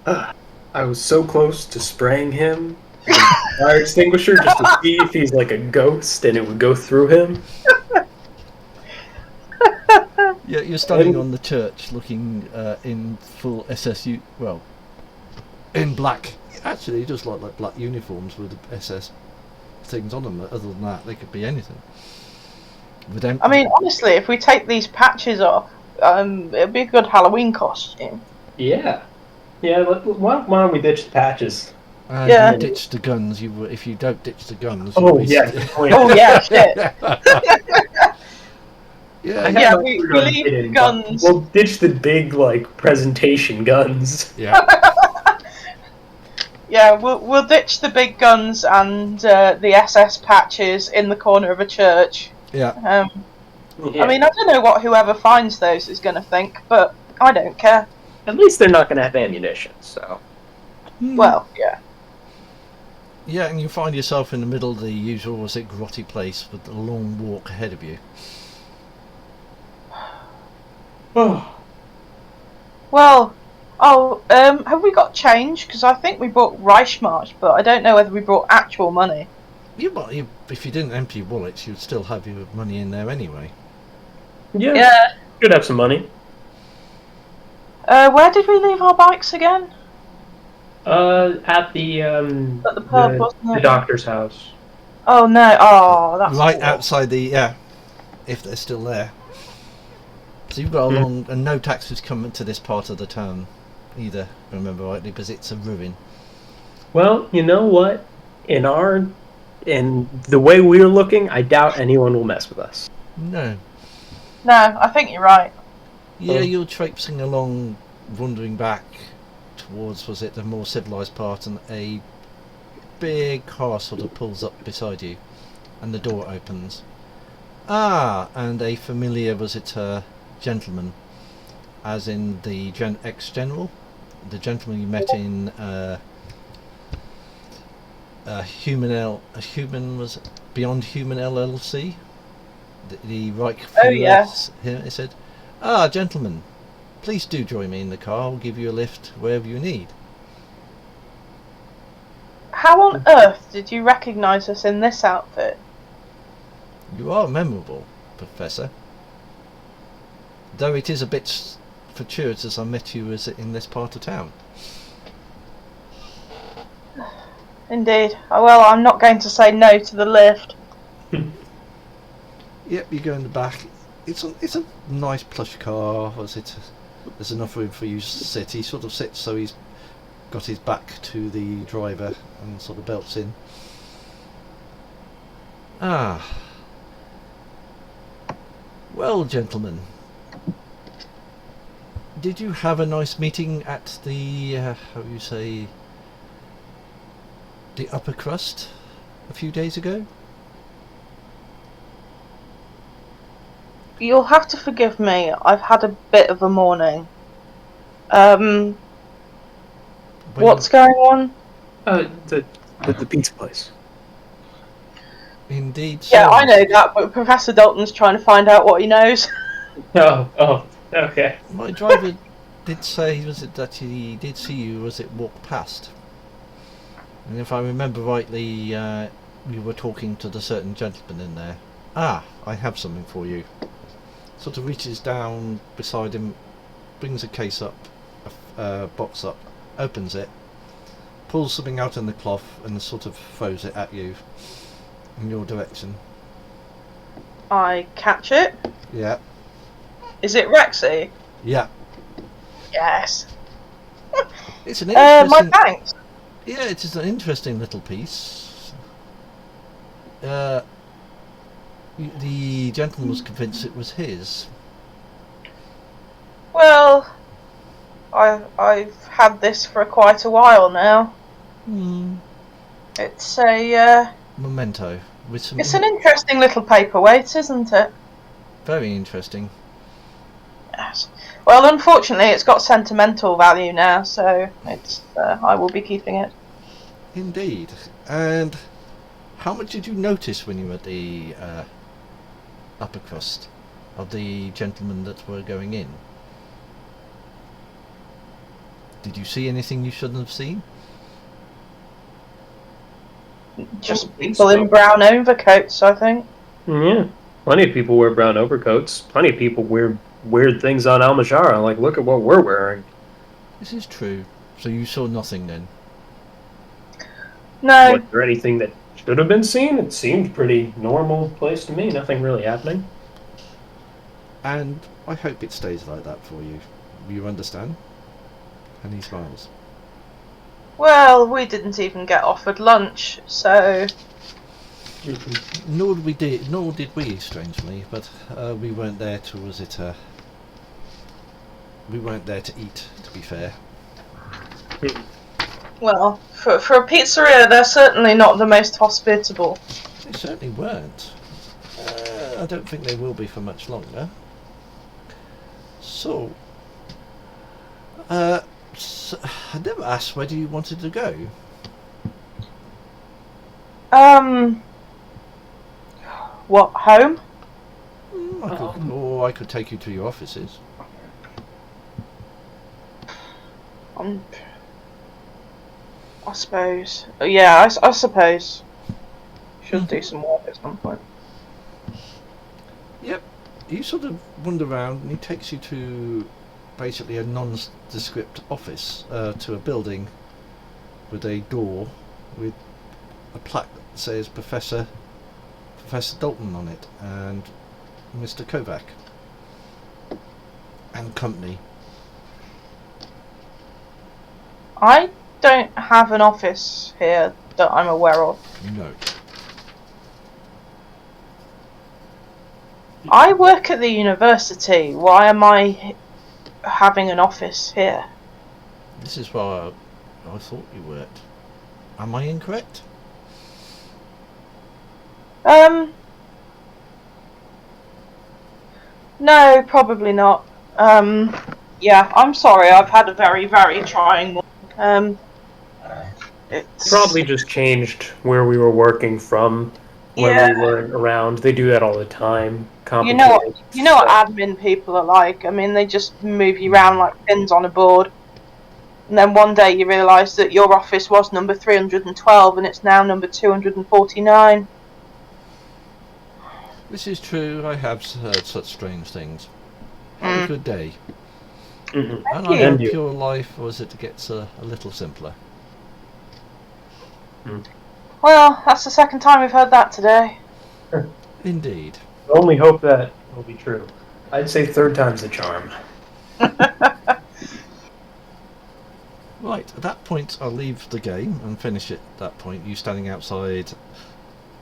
I was so close to spraying him with a fire extinguisher just to see if he's like a ghost and it would go through him. Yeah, you're standing on the church, looking in full SSU. Well, in black. Actually, just like black uniforms with SS things on them. Other than that, they could be anything. With I mean, honestly, if we take these patches off, it'd be a good Halloween costume. Yeah. Yeah, why don't we ditch the patches? and Yeah. you ditch the guns. If you don't ditch the guns, Oh, you yeah. waste- Oh yeah, shit. yeah, Yeah, we leave the guns. We'll ditch the big, like, presentation guns. yeah. Yeah, we'll ditch the big guns and the SS patches in the corner of a church. Yeah. I mean, I don't know what whoever finds those is going to think, but I don't care. At least they're not going to have ammunition, so. Well, yeah. Yeah, and you find yourself in the middle of the usual, was it, grotty place with a long walk ahead of you. Well, have we got change? Because I think we brought Reichmark, but I don't know whether we brought actual money. If you didn't empty your wallets, you'd still have your money in there anyway. Yeah. Yeah. Should have some money. Where did we leave our bikes again? At the At the pub, wasn't it? the doctor's house. Oh no! Oh, that's right awful. outside the if they're still there. So you've got a long and no taxis come to this part of the town either. If I remember rightly, because it's a ruin. Well, you know what? In the way we're looking, I doubt anyone will mess with us. No. No, I think you're right. Yeah, you're traipsing along, wandering back towards, was it, the more civilised part, and a big car sort of pulls up beside you, and the door opens. Ah, and a familiar, was it, gentleman, as in the ex-general, the gentleman you met in Human was Beyond Human LLC. The Reich. Oh yes. He said, "Ah, gentlemen, please do join me in the car. I'll give you a lift wherever you need." How on earth did you recognise us in this outfit? You are memorable, Professor. Though it is a bit fortuitous I met you in this part of town. Indeed. Oh, well, I'm not going to say no to the lift. Yep, you go in the back. It's a nice plush car. There's enough room for you to sit. He sort of sits so he's got his back to the driver and sort of belts in. Ah. Well, gentlemen, did you have a nice meeting at the the upper crust a few days ago? You'll have to forgive me. I've had a bit of a morning. What's going on? The pizza place. Indeed. Yeah, so. I know that, but Professor Dalton's trying to find out what he knows. Oh, okay. My driver did say, was it that he did see you, walk past? And if I remember rightly, you were talking to the certain gentleman in there. Ah, I have something for you. Sort of reaches down beside him, brings a case up, a box up, opens it, pulls something out in the cloth and sort of throws it at you in your direction. I catch it. Yeah. Is it Rexy? Yeah. Yes. It's an interesting... my thanks. Yeah, it is an interesting little piece. The gentleman was convinced it was his. Well, I've had this for quite a while now. It's a Memento. With some it's an interesting little paperweight, isn't it? very interesting. Yes. Well, unfortunately, it's got sentimental value now, so it's I will be keeping it. Indeed. And how much did you notice when you were at the upper crust of the gentlemen that were going in? Did you see anything you shouldn't have seen? Just people in brown overcoats, I think. Yeah. Plenty of people wear brown overcoats. Plenty of people wear weird things on Almashara. Like, look at what we're wearing. This is true. So you saw nothing then? No. Was there anything that should have been seen? It seemed pretty normal place to me. Nothing really happening. And I hope it stays like that for you. You understand? And he smiles. Well, we didn't even get offered lunch, so Nor did we, strangely, but we weren't there to, we weren't there to eat, to be fair. well, for a pizzeria, they're certainly not the most hospitable. They certainly weren't. I don't think they will be for much longer. So, I never asked where you wanted to go. What, home? I could take you to your offices. I suppose. Yeah, I suppose. Should do some work at some point. Yep. You sort of wander around and he takes you to basically a nondescript office to a building with a door with a plaque that says Professor Dalton on it and Mr. Kovac and company. I don't have an office here that I'm aware of. No. I work at the university. Why am I having an office here? This is why I thought you worked. Am I incorrect? No, probably not. Yeah, I'm sorry. I've had a very, very trying one. It's Probably just changed where we were working from when we weren't around. They do that all the time. You know what admin people are like. I mean, they just move you around like pins on a board. And then one day you realise that your office was number 312 and it's now number 249. This is true. I have heard such strange things. Have a good day. Mhm. And you. I hope your life was it gets a little simpler. Well, that's the second time we've heard that today. Indeed. I only hope that will be true. I'd say third time's the charm. Right, at that point I'll leave the game and finish it at that point, you standing outside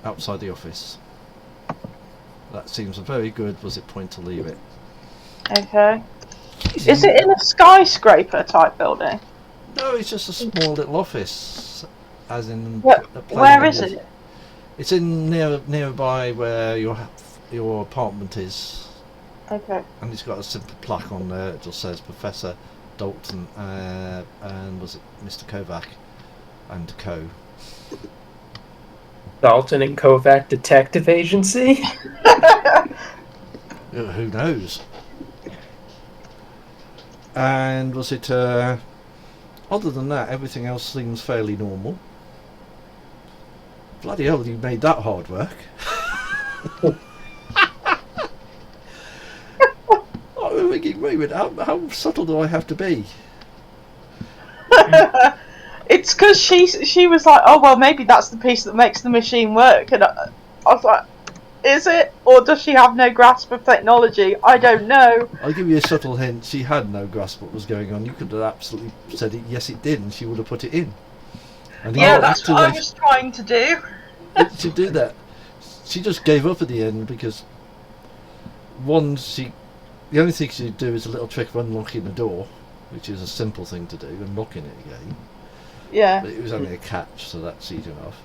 the office. That seems a very good point to leave it. Okay. Is it in a skyscraper type building? No, it's just a small little office. As in Where is it? It's in nearby where your apartment is. Okay. And it's got a simple plaque on there. It just says Professor Dalton and was it Mr. Kovac and co. Dalton and Kovac Detective Agency? Who knows? And was it other than that, everything else seems fairly normal. Bloody hell, you made that hard work. I'm thinking, wait a minute, how subtle do I have to be? It's because she was like, oh well, maybe that's the piece that makes the machine work, and I was like, is it, or does she have no grasp of technology? I don't know. I'll give you a subtle hint. She had no grasp what was going on. You could have absolutely said it. Yes, it did, and she would have put it in. And Yeah, that's what I was trying to do. She did that. She just gave up at the end because the only thing she'd do is a little trick of unlocking the door, which is a simple thing to do, and locking it again. Yeah. But it was only a catch, so that's easy enough.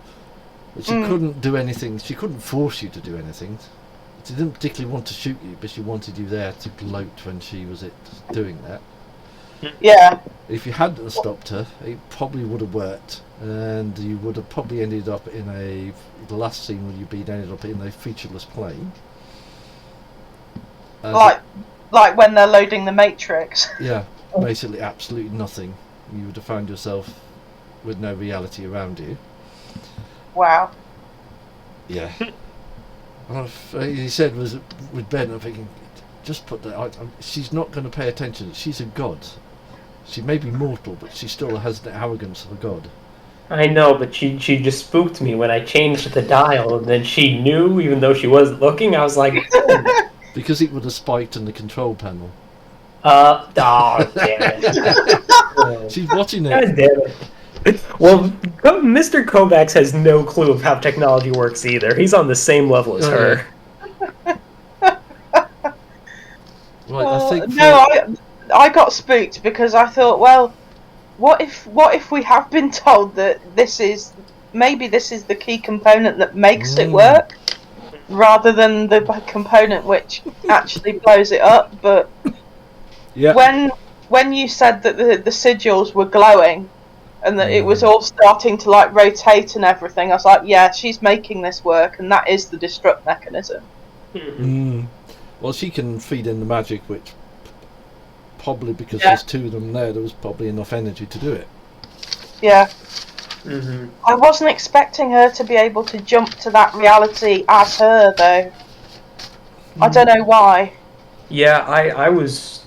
But she couldn't do anything. She couldn't force you to do anything. She didn't particularly want to shoot you, but she wanted you there to gloat when she was doing that. Yeah. If you hadn't stopped her, it probably would have worked, and you would have probably ended up in the last scene where you'd ended up in a featureless plane. Like when they're loading the Matrix. Yeah, basically absolutely nothing. You would have found yourself with no reality around you. Wow. Yeah. And he said was with Ben, I'm thinking, just put that. She's not going to pay attention. She's a god. She may be mortal, but she still has the arrogance of a god. I know, but she just spooked me when I changed the dial, and then she knew, even though she wasn't looking. I was like, oh. Because it would have spiked on the control panel. Oh, damn it. She's watching it. God damn it. Well, Mr. Kovacs has no clue of how technology works either. He's on the same level as her. Right, I think. I got spooked because I thought, well, what if we have been told that maybe this is the key component that makes it work, rather than the component which actually blows it up. But when you said that the sigils were glowing and that it was all starting to like rotate and everything, I was like, yeah, she's making this work, and that is the destruct mechanism. Well, she can feed in the magic, which probably because there's two of them there was probably enough energy to do it. Yeah. I wasn't expecting her to be able to jump to that reality as her, though. I don't know why. Yeah, I was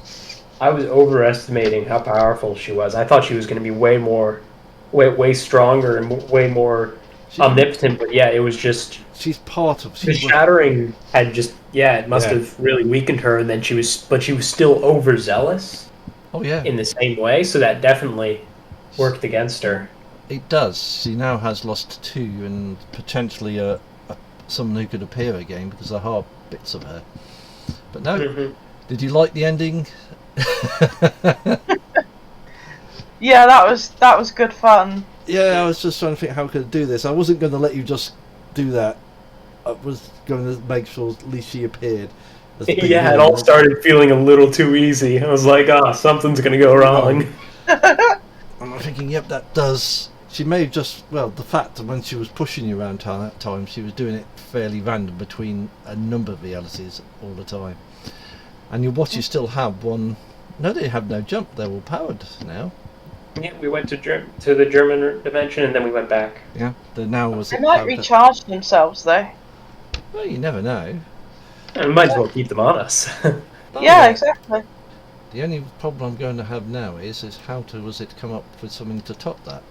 I was overestimating how powerful she was. I thought she was going to be way stronger and way more omnipotent. But yeah, it was just She's part of. the shattering had just it must have really weakened her, and then she was still overzealous. Oh yeah. In the same way, so that definitely worked against her. It does. She now has lost 2 and potentially someone who could appear again because there are bits of her. But no. Mm-hmm. Did you like the ending? Yeah, that was good fun. Yeah, I was just trying to think how I could do this. I wasn't going to let you just do that. I was going to make sure at least she appeared. Yeah, it all started feeling a little too easy. I was like, something's going to go wrong. And I'm thinking, yep, that does. She may have just, well, the fact that when she was pushing you around that time, she was doing it fairly random between a number of realities all the time. And your watches still have one. No, they have no jump. They're all powered now. Yeah, we went to the German dimension and then we went back. Yeah, they now was. They might recharge themselves though. Well, you never know. And we might as well keep them on us. Yeah, exactly. The only problem I'm going to have now is how was it come up with something to top that?